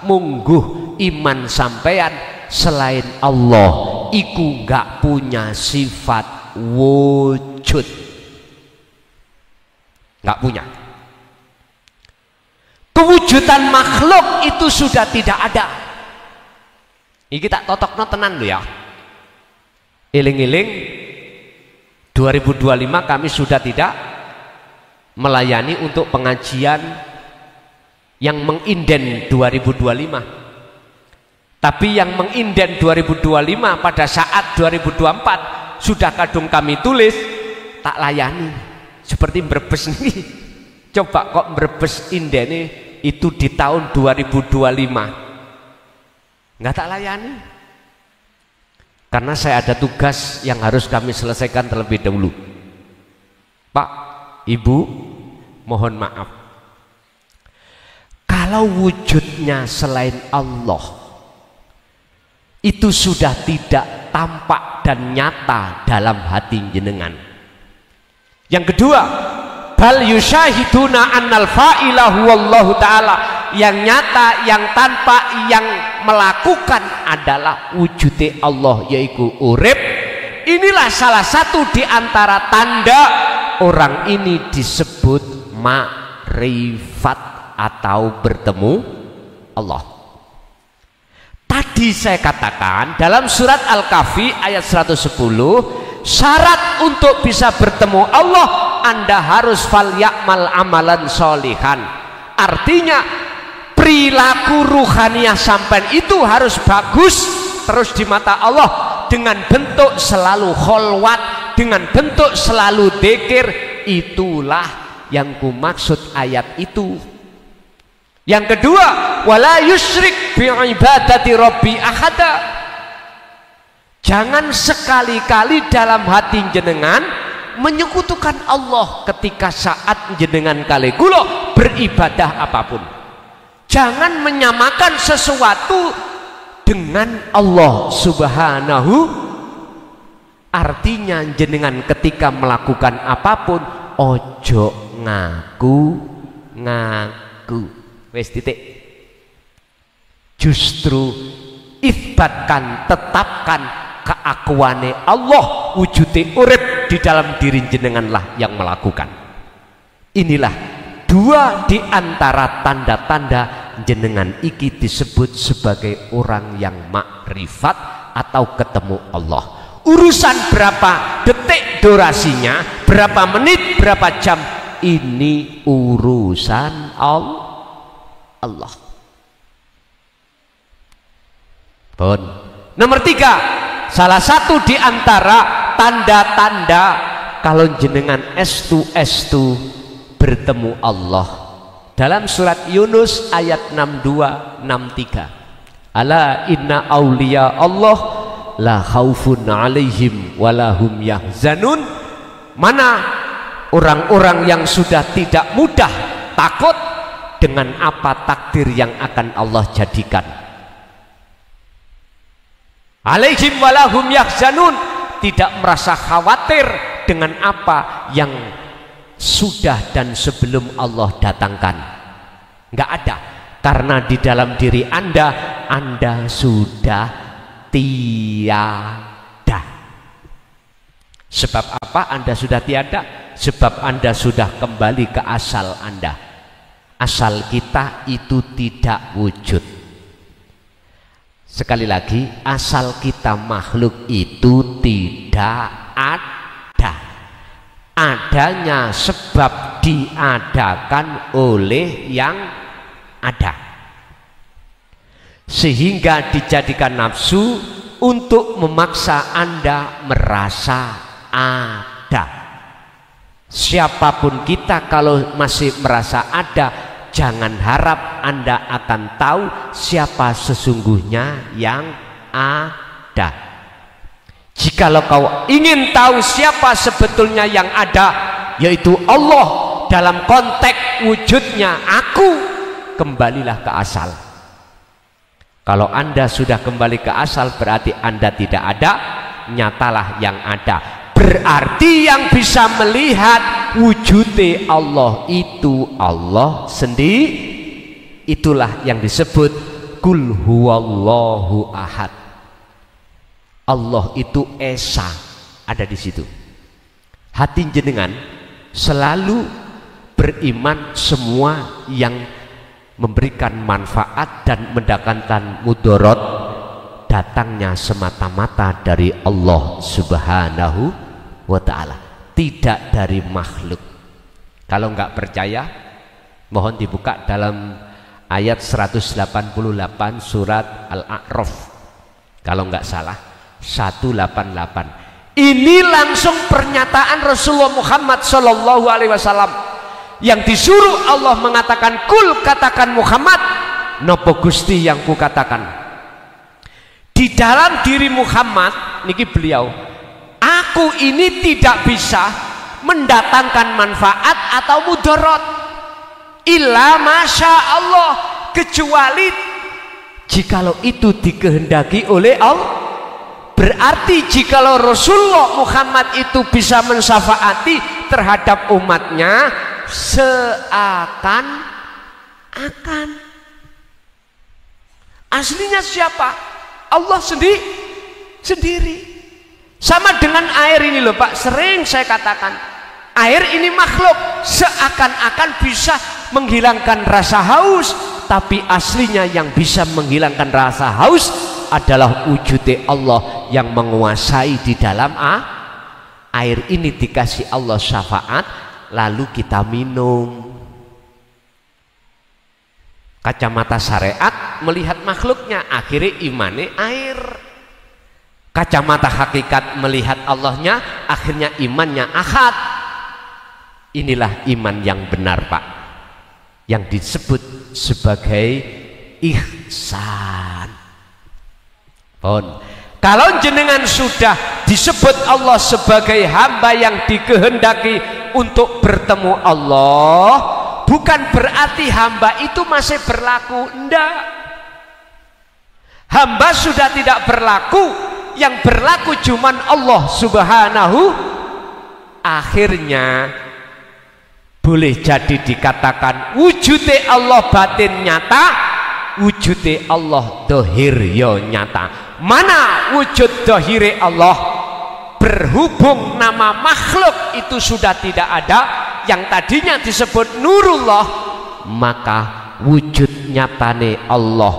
mungguh iman sampean selain Allah iku gak punya sifat wujud, gak punya. Kewujudan makhluk itu sudah tidak ada. Ini kita totokno tenan lho ya. Eling-eling 2025 kami sudah tidak melayani untuk pengajian yang menginden 2025. Tapi yang menginden 2025 pada saat 2024 sudah kadung kami tulis tak layani. Seperti Brebes nih. Coba kok Brebes indene itu di tahun 2025 nggak tak layani, karena saya ada tugas yang harus kami selesaikan terlebih dahulu. Pak, Ibu, mohon maaf, kalau wujudnya selain Allah itu sudah tidak tampak dan nyata dalam hati jenengan. Yang kedua, bal yusyahiduna annal fa'ilahu wallahu ta'ala, yang nyata, yang tanpa, yang melakukan adalah wujudnya Allah, yaitu urip. Inilah salah satu di antara tanda orang ini disebut makrifat atau bertemu Allah. Tadi saya katakan dalam surat Al-Kahfi ayat 110, syarat untuk bisa bertemu Allah Anda harus falyakmal amalan solihan. Artinya perilaku ruhaniyah sampean itu harus bagus terus di mata Allah, dengan bentuk selalu kholwat, dengan bentuk selalu dzikir. Itulah yang ku maksud ayat itu. Yang kedua, wala yusyrik bi ibadati rabbi ahada. Jangan sekali-kali dalam hati jenengan menyekutukan Allah ketika saat jenengan kali kula beribadah apapun. Jangan menyamakan sesuatu dengan Allah Subhanahu. Artinya jenengan ketika melakukan apapun ojo ngaku. Wes titik. Justru isbatkan, tetapkan keakuane Allah, wujudi urip di dalam diri jenenganlah yang melakukan. Inilah dua di antara tanda-tanda jenengan iki disebut sebagai orang yang makrifat atau ketemu Allah. Urusan berapa detik durasinya, berapa menit, berapa jam, ini urusan Allah. Pun. Nomor 3, salah satu di antara tanda-tanda kalau jenengan estu bertemu Allah dalam surat Yunus ayat 62-63, ala inna auliya Allah la khaufun alaihim walahum yahzanun. Mana orang-orang yang sudah tidak mudah takut dengan apa takdir yang akan Allah jadikan. Alaihim walahum yahzanun, tidak merasa khawatir dengan apa yang sudah dan sebelum Allah datangkan. Enggak ada, karena di dalam diri Anda Anda sudah tiada. Sebab apa Anda sudah tiada? Sebab Anda sudah kembali ke asal Anda. Asal kita itu tidak wujud. Sekali lagi, asal kita makhluk itu tidak ada. Adanya sebab diadakan oleh yang ada, sehingga dijadikan nafsu untuk memaksa Anda merasa ada. Siapapun kita kalau masih merasa ada, jangan harap Anda akan tahu siapa sesungguhnya yang ada. Jikalau kau ingin tahu siapa sebetulnya yang ada, yaitu Allah dalam konteks wujudnya aku, kembalilah ke asal. Kalau Anda sudah kembali ke asal, berarti Anda tidak ada, nyatalah yang ada. Berarti yang bisa melihat wujudnya Allah itu Allah sendiri. Itulah yang disebut kul huwallahu ahad. Allah itu esa, ada di situ. Hati jenengan selalu beriman semua yang memberikan manfaat dan mendatangkan mudarat datangnya semata-mata dari Allah Subhanahu wa ta'ala, tidak dari makhluk. Kalau nggak percaya, mohon dibuka dalam ayat 188 surat Al-A'raf, kalau nggak salah 188. Ini langsung pernyataan Rasulullah Muhammad Shallallahu Alaihi Wasallam yang disuruh Allah mengatakan, kul, katakan Muhammad, nopo Gusti yang ku katakan di dalam diri Muhammad niki beliau, aku ini tidak bisa mendatangkan manfaat atau mudarat illa masya Allah, kecuali jikalau itu dikehendaki oleh Allah. Berarti jikalau Rasulullah Muhammad itu bisa mensyafaati terhadap umatnya, seakan-akan aslinya siapa? Allah sendiri. Sama dengan air ini loh Pak, sering saya katakan, air ini makhluk, seakan-akan bisa menghilangkan rasa haus, tapi aslinya yang bisa menghilangkan rasa haus adalah wujudnya Allah yang menguasai di dalam air ini. Dikasih Allah syafaat, lalu kita minum. Kacamata syariat melihat makhluknya, akhirnya imannya air. Kacamata hakikat melihat Allahnya, akhirnya imannya ahad. Inilah iman yang benar Pak, yang disebut sebagai ihsan. Kalau jenengan sudah disebut Allah sebagai hamba yang dikehendaki untuk bertemu Allah, bukan berarti hamba itu masih berlaku, enggak. Hamba sudah tidak berlaku, yang berlaku cuman Allah Subhanahu. Akhirnya boleh jadi dikatakan wujudnya Allah batin nyata, wujudnya Allah dohir yo nyata. Mana wujud dohire Allah? Berhubung nama makhluk itu sudah tidak ada, yang tadinya disebut nurullah, maka wujud nyatane Allah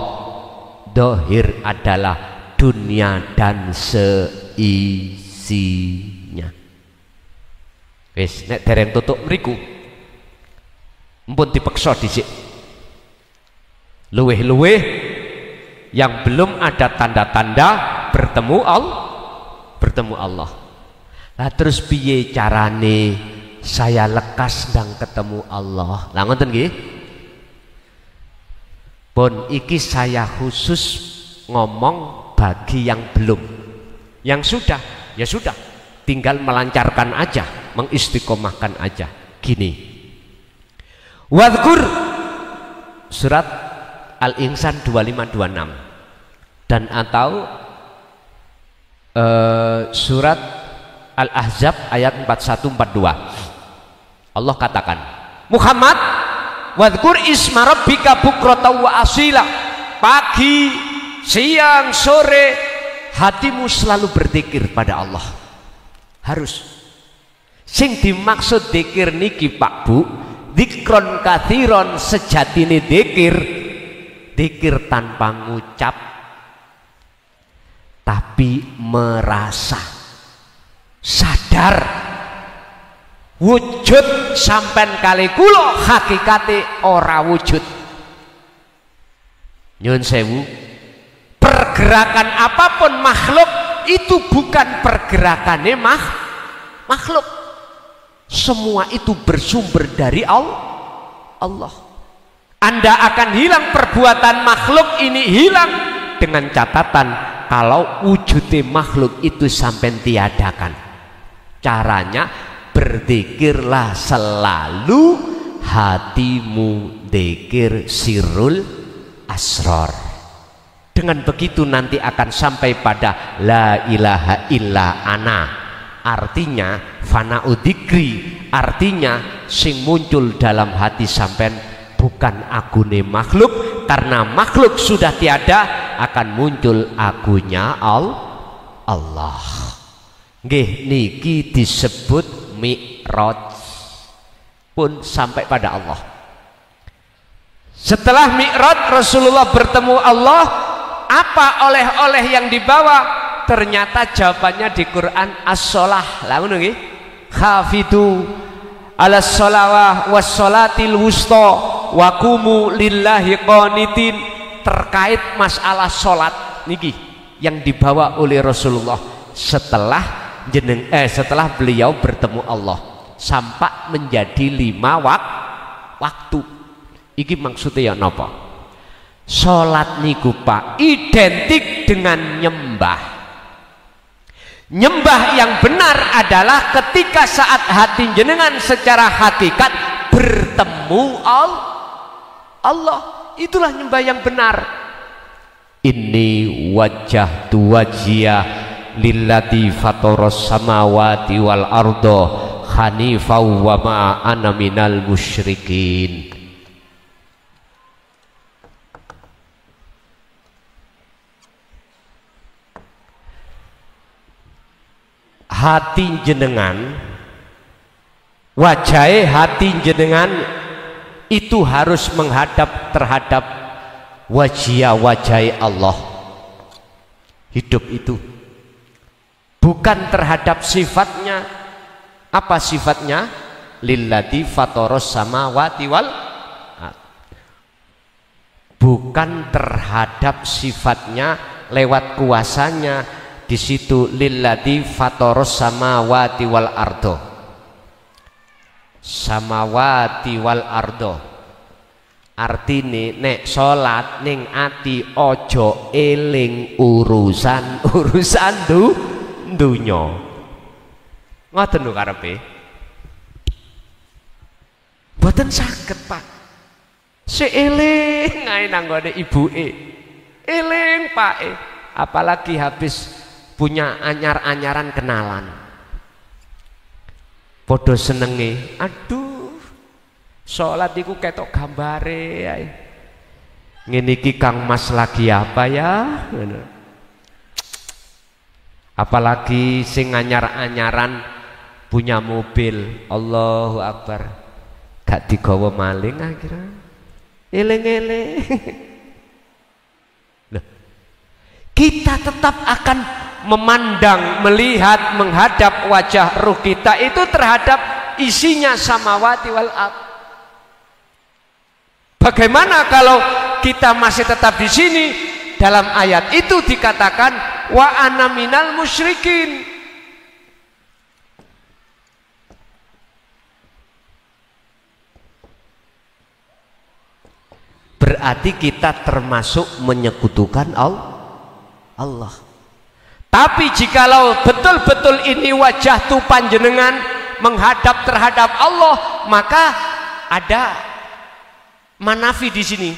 dohir adalah dunia dan seisinya. Wis nek dereng tutuk mriku mpun dipeksa dhisik. Luweh-luweh yang belum ada tanda-tanda bertemu Allah. Lah terus piye carane saya lekas ndang ketemu Allah? Lah ngoten nggih. Pun iki saya khusus ngomong bagi yang belum. Yang sudah, ya sudah, tinggal melancarkan aja, mengistiqomahkan aja. Gini. Wadhkur surat Al-Insan 2526 dan atau surat Al-Ahzab ayat 4142. Allah katakan, Muhammad, wadhkur isma rabbika bukratan wa asila, pagi siang, sore, hatimu selalu berzikir pada Allah. Harus. Sing dimaksud zikir niki Pak Bu, dzikron katsiron, sejatine zikir, zikir tanpa ngucap tapi merasa, sadar, wujud sampean kali kula hakikate ora wujud. Nyun sewu, pergerakan apapun makhluk itu bukan pergerakannya makhluk. Semua itu bersumber dari Allah. Anda akan hilang, perbuatan makhluk ini hilang, dengan catatan kalau wujudnya makhluk itu sampai tiadakan. Caranya berzikirlah selalu, hatimu dzikir sirrul asror. Dengan begitu nanti akan sampai pada la ilaha illa ana. Artinya fana'u dzikri, artinya sing muncul dalam hati sampean bukan agune makhluk, karena makhluk sudah tiada, akan muncul agunya Allah. Nggih niki disebut mi'raj, pun sampai pada Allah. Setelah mi'raj Rasulullah bertemu Allah, apa oleh-oleh yang dibawa? Ternyata jawabannya di Quran as-sholah. Lah ngono nggih. Khafidu ala sholawah was sholatil wusta wa qumu lillahi qanitin. Terkait masalah sholat niki yang dibawa oleh Rasulullah setelah setelah beliau bertemu Allah sampai menjadi 5 waktu. Iki maksudnya ya napa? Sholat niku Pak identik dengan nyembah. Nyembah yang benar adalah ketika saat hati jenengan secara hakikat bertemu Allah. Itulah nyembah yang benar. Inni wajjahtu wajhiya lillati fataras samawati wal ardo hanifan wa ma ana minal musyrikin. Hati jenengan, wajah hati jenengan itu harus menghadap terhadap wajah Allah. Hidup itu bukan terhadap sifatnya. Apa sifatnya? Lillati fataras samawati wal, bukan terhadap sifatnya lewat kuasanya. Di situ lillati fataras samawati wal ardo. Samawati wal ardo artine nek salat ning ati ojo eling urusan dunya. Ngoten lho karepe. Mboten saged Pak. Seeling ae nanggone ibuke. Eling pake, apalagi habis punya anyar-anyaran kenalan, podo senenge, aduh sholat iku ketok gambare ae. Ngene iki Kang Mas lagi apa ya? Apalagi sing anyar-anyaran punya mobil, Allahu Akbar, gak digawa maling akhirnya. Eling-eling. Kita tetap akan memandang, melihat, menghadap wajah ruh kita itu terhadap isinya samawati wal ard. Bagaimana kalau kita masih tetap di sini? Dalam ayat itu dikatakan wa ana minal musyrikin. Berarti kita termasuk menyekutukan Allah. Tapi jikalau betul-betul ini wajah tu panjenengan menghadap terhadap Allah, maka ada manafi di sini.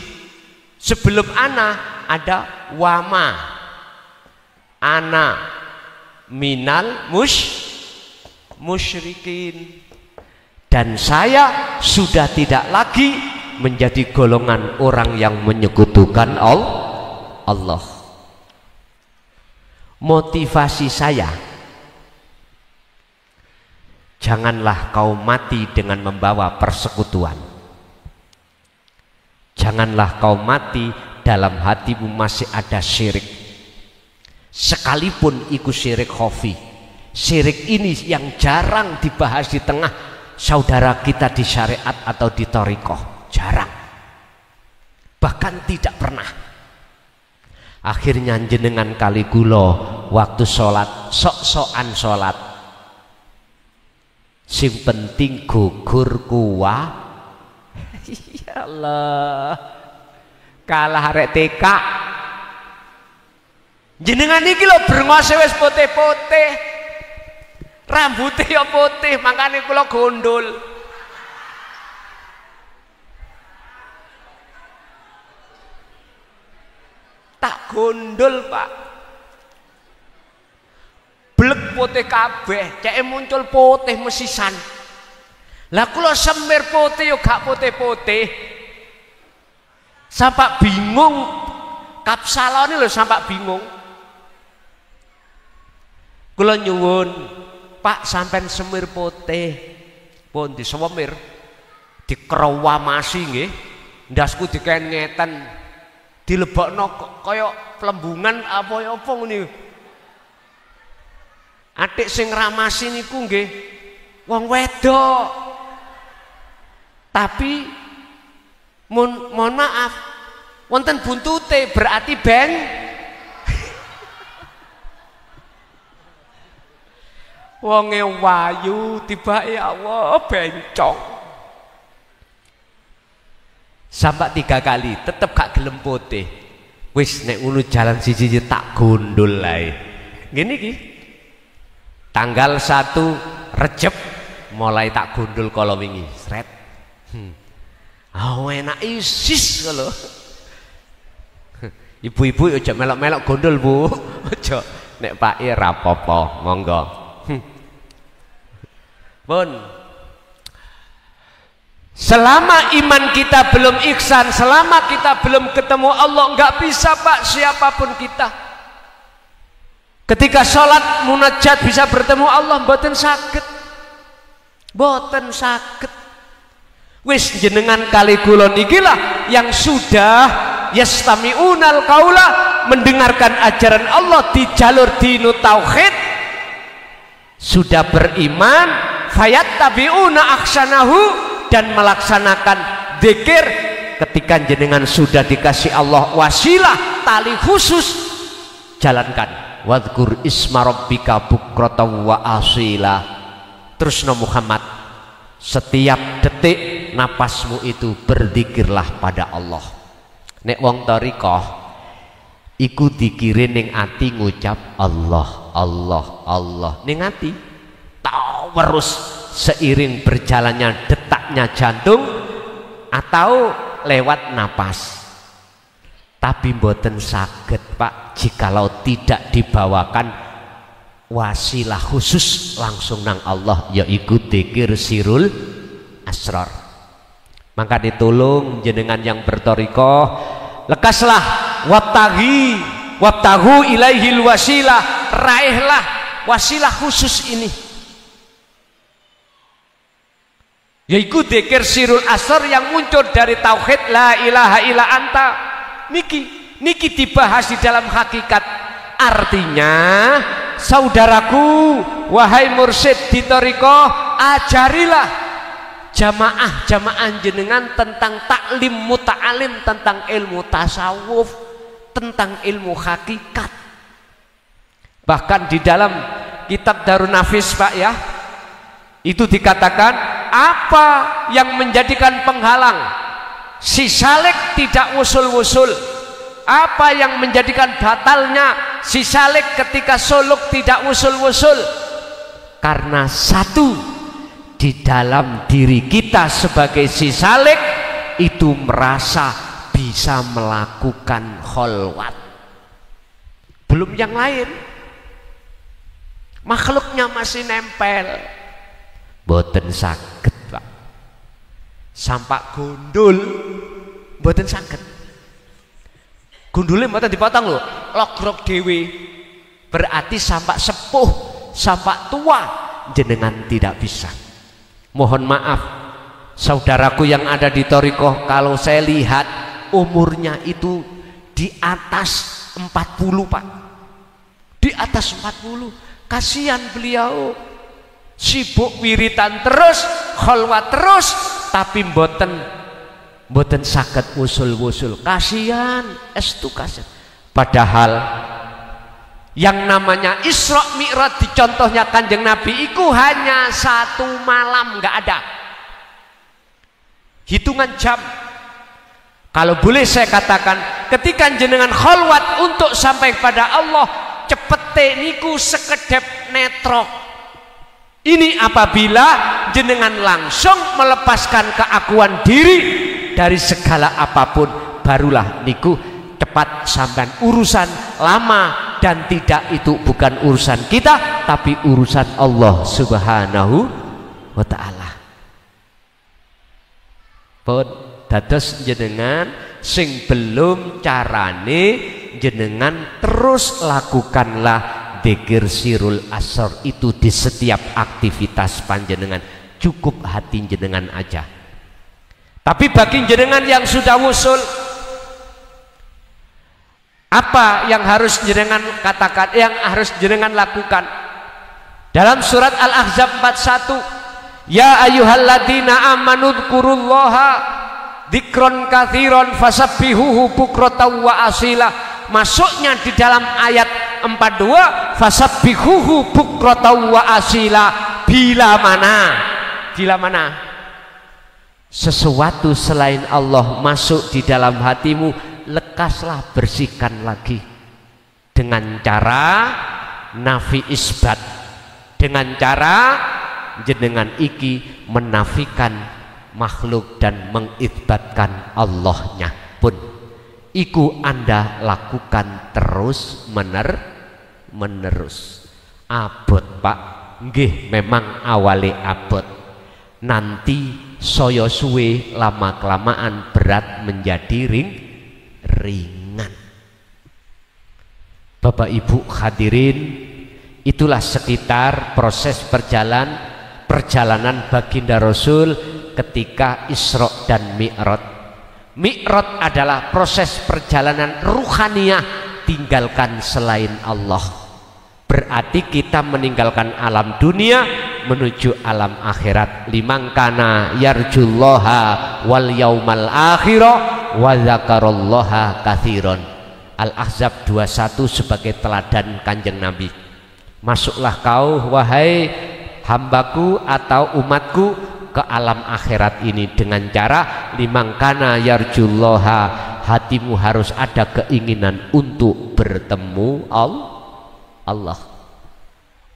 Sebelum ana ada wama. Ana minal musyrikin. Dan saya sudah tidak lagi menjadi golongan orang yang menyekutukan Allah. motivasi saya, janganlah kau mati dengan membawa persekutuan. Janganlah kau mati dalam hatimu masih ada syirik, sekalipun itu syirik khafi. Syirik ini yang jarang dibahas di tengah saudara kita di syariat atau di thariqah, jarang, bahkan tidak pernah. Akhirnya jenengan kali kula waktu sholat sok-sokan sholat, sing penting gugur kuah. Ya Allah, kalah arek TK. Jenengan iki lho brengose wis putih-putih, rambutnya ya putih, makanya kula gondol. Tak gondol Pak, blek putih kabeh, cek muncul putih mesisan. Lah kula semir putih yo gak putih-putih, sampai bingung, kapsalone lho sampai bingung. Kula nyuwun Pak, sampean semir putih pun disemir, dikrawamasi nggih, ndasku dikaen ngeten, dilebokno kaya pelembungan apa ngene. Atik sing ngramasi niku nggih wong wedok, tapi mohon maaf wonten buntute, berarti beng. Wonge wayu tibake Allah bencong. Sampai 3 kali tetep gak gelem putih. Wis nek ngono jalan siji tak gondol ae. Ngene iki. Tanggal 1 Rejab mulai tak gondol kala wingi, sret. Enak isis kalau. Ibu-ibu aja melok-melok gondol, Bu. Aja nek Pak ra apa-apa, monggo. Pun selama iman kita belum ihsan, selama kita belum ketemu Allah, nggak bisa Pak siapapun kita. Ketika sholat munajat bisa bertemu Allah, mboten saged, mboten saged. Wis jenengan kali kula nikilah yang sudah yastami'unal qaula, mendengarkan ajaran Allah di jalur dinut tauhid, sudah beriman, fayattabi'una ahsanahu, dan melaksanakan zikir. Ketika jenengan sudah dikasih Allah wasilah, tali khusus, jalankan. Wadhkur isma rabbika bukratan wa asila. Terus Muhammad, setiap detik napasmu itu berzikirlah pada Allah. Nek wong thariqah iku dikire ning ati ngucap Allah Allah Allah ning ati terus seiring berjalannya detaknya jantung atau lewat napas. Tapi mboten saged Pak jikalau tidak dibawakan wasilah khusus langsung nang Allah, yaitu dzikir sirul asrar. Maka ditolong jenengan yang berthariqah, lekaslah wabtaghu ilaihil wasilah, raihlah wasilah khusus ini, yaitu dzikir sirul asrar yang muncul dari tauhid la ilaha illa anta. Niki dibahas di dalam hakikat. Artinya saudaraku, wahai mursyid di thariqah, ajarilah jamaah jenengan tentang taklim muta'alim, tentang ilmu tasawuf, tentang ilmu hakikat. Bahkan di dalam kitab Darun Nafis Pak ya, itu dikatakan apa yang menjadikan penghalang si salik tidak wusul-wusul, apa yang menjadikan batalnya si salik ketika suluk tidak wusul-wusul. Karena satu, di dalam diri kita sebagai si salik itu merasa bisa melakukan kholwat, belum yang lain, makhluknya masih nempel, boten saged Pak. Sampak gundul mboten saged. Gundule mboten dipotong lho, logrok dhewe. Berarti sampai sepuh, sampai tua jenengan tidak bisa. Mohon maaf saudaraku yang ada di Thariqah, kalau saya lihat umurnya itu di atas 40 Pak, di atas 40. Kasihan beliau, sibuk wiritan terus, khalwat terus, tapi mboten saged wusul-wusul. Kasihan, estu kasihan. Padahal yang namanya Isra Mi'raj di contohnya Kanjeng Nabi itu hanya 1 malam, nggak ada hitungan jam. Kalau boleh saya katakan, ketika jenengan khalwat untuk sampai pada Allah, cepete niku sekedap netrok. Ini apabila jenengan langsung melepaskan keakuan diri dari segala apapun, barulah niku cepat sampai urusan lama, dan tidak, itu bukan urusan kita tapi urusan Allah Subhanahu wa ta'ala. Pun dados jenengan sing belum carane, jenengan terus lakukanlah dzikir sirul asr itu di setiap aktivitas panjenengan. Cukup hati jenengan aja. Tapi bagi jenengan yang sudah wusul, apa yang harus jenengan katakan, yang harus jenengan lakukan? Dalam surat Al-Ahzab 41, ya ayyuhalladzina amanu dzkurullaha dzikron katsiron fasabbihuhu bukratan wa asila. Masuknya di dalam ayat 42, fasabbihuhu bukratan wa asila. Bila mana? Bila mana sesuatu selain Allah masuk di dalam hatimu, lekaslah, bersihkan lagi dengan cara nafi isbat, dengan cara jenengan iki menafikan makhluk dan mengisbatkan Allahnya pun. Iku Anda lakukan terus menerus. Abot Pak, nggih memang awale abot, nanti soyo suwe lama kelamaan berat menjadi ringan. Bapak Ibu hadirin, itulah sekitar proses perjalanan baginda Rasul ketika Isra dan Mi'raj. Mi'raj adalah proses perjalanan ruhaniyah, tinggalkan selain Allah. Berarti kita meninggalkan alam dunia menuju alam akhirat. Liman kana yarjullaha wal yaumal akhirah wa dzakarallaha katsiran. Al-Ahzab 21 sebagai teladan Kanjeng Nabi. Masuklah kau wahai hambaku atau umatku ke alam akhirat ini dengan cara liman kana yarjullaha, hatimu harus ada keinginan untuk bertemu Allah.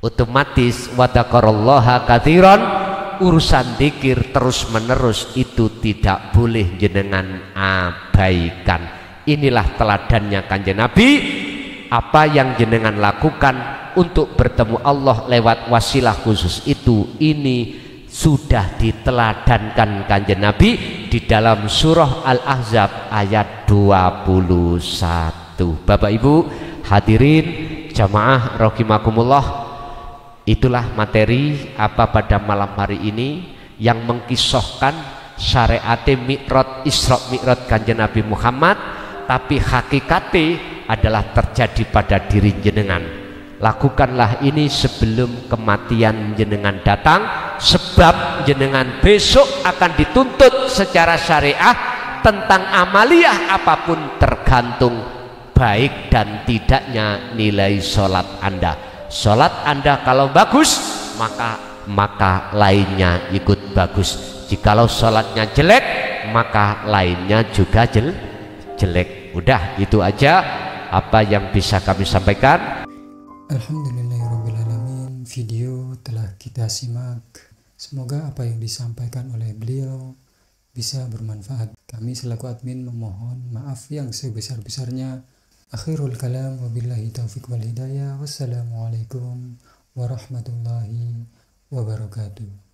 Otomatis wa dzakarallaha katsiran, urusan zikir terus menerus itu tidak boleh jenengan abaikan. Inilah teladannya Kanjeng Nabi. Apa yang jenengan lakukan untuk bertemu Allah lewat wasilah khusus itu, ini sudah diteladankan Kanjeng Nabi di dalam surah Al-Ahzab ayat 21. Bapak Ibu hadirin jamaah rahimakumullah, itulah materi apa pada malam hari ini yang mengkisahkan syariat Mi'raj, Isra Mi'raj Kanjeng Nabi Muhammad, tapi hakikatnya adalah terjadi pada diri jenengan. Lakukanlah ini sebelum kematian jenengan datang, sebab jenengan besok akan dituntut secara syariah tentang amaliyah apapun, tergantung baik dan tidaknya nilai sholat Anda. Sholat Anda kalau bagus, maka lainnya ikut bagus. Jikalau sholatnya jelek, maka lainnya juga jelek. Udah, itu aja apa yang bisa kami sampaikan. Alhamdulillahirrabbilalamin. Video telah kita simak. Semoga apa yang disampaikan oleh beliau bisa bermanfaat. Kami selaku admin memohon maaf yang sebesar-besarnya. Akhirul kalam, wabillahi taufiq wal hidayah. Wassalamualaikum warahmatullahi wabarakatuh.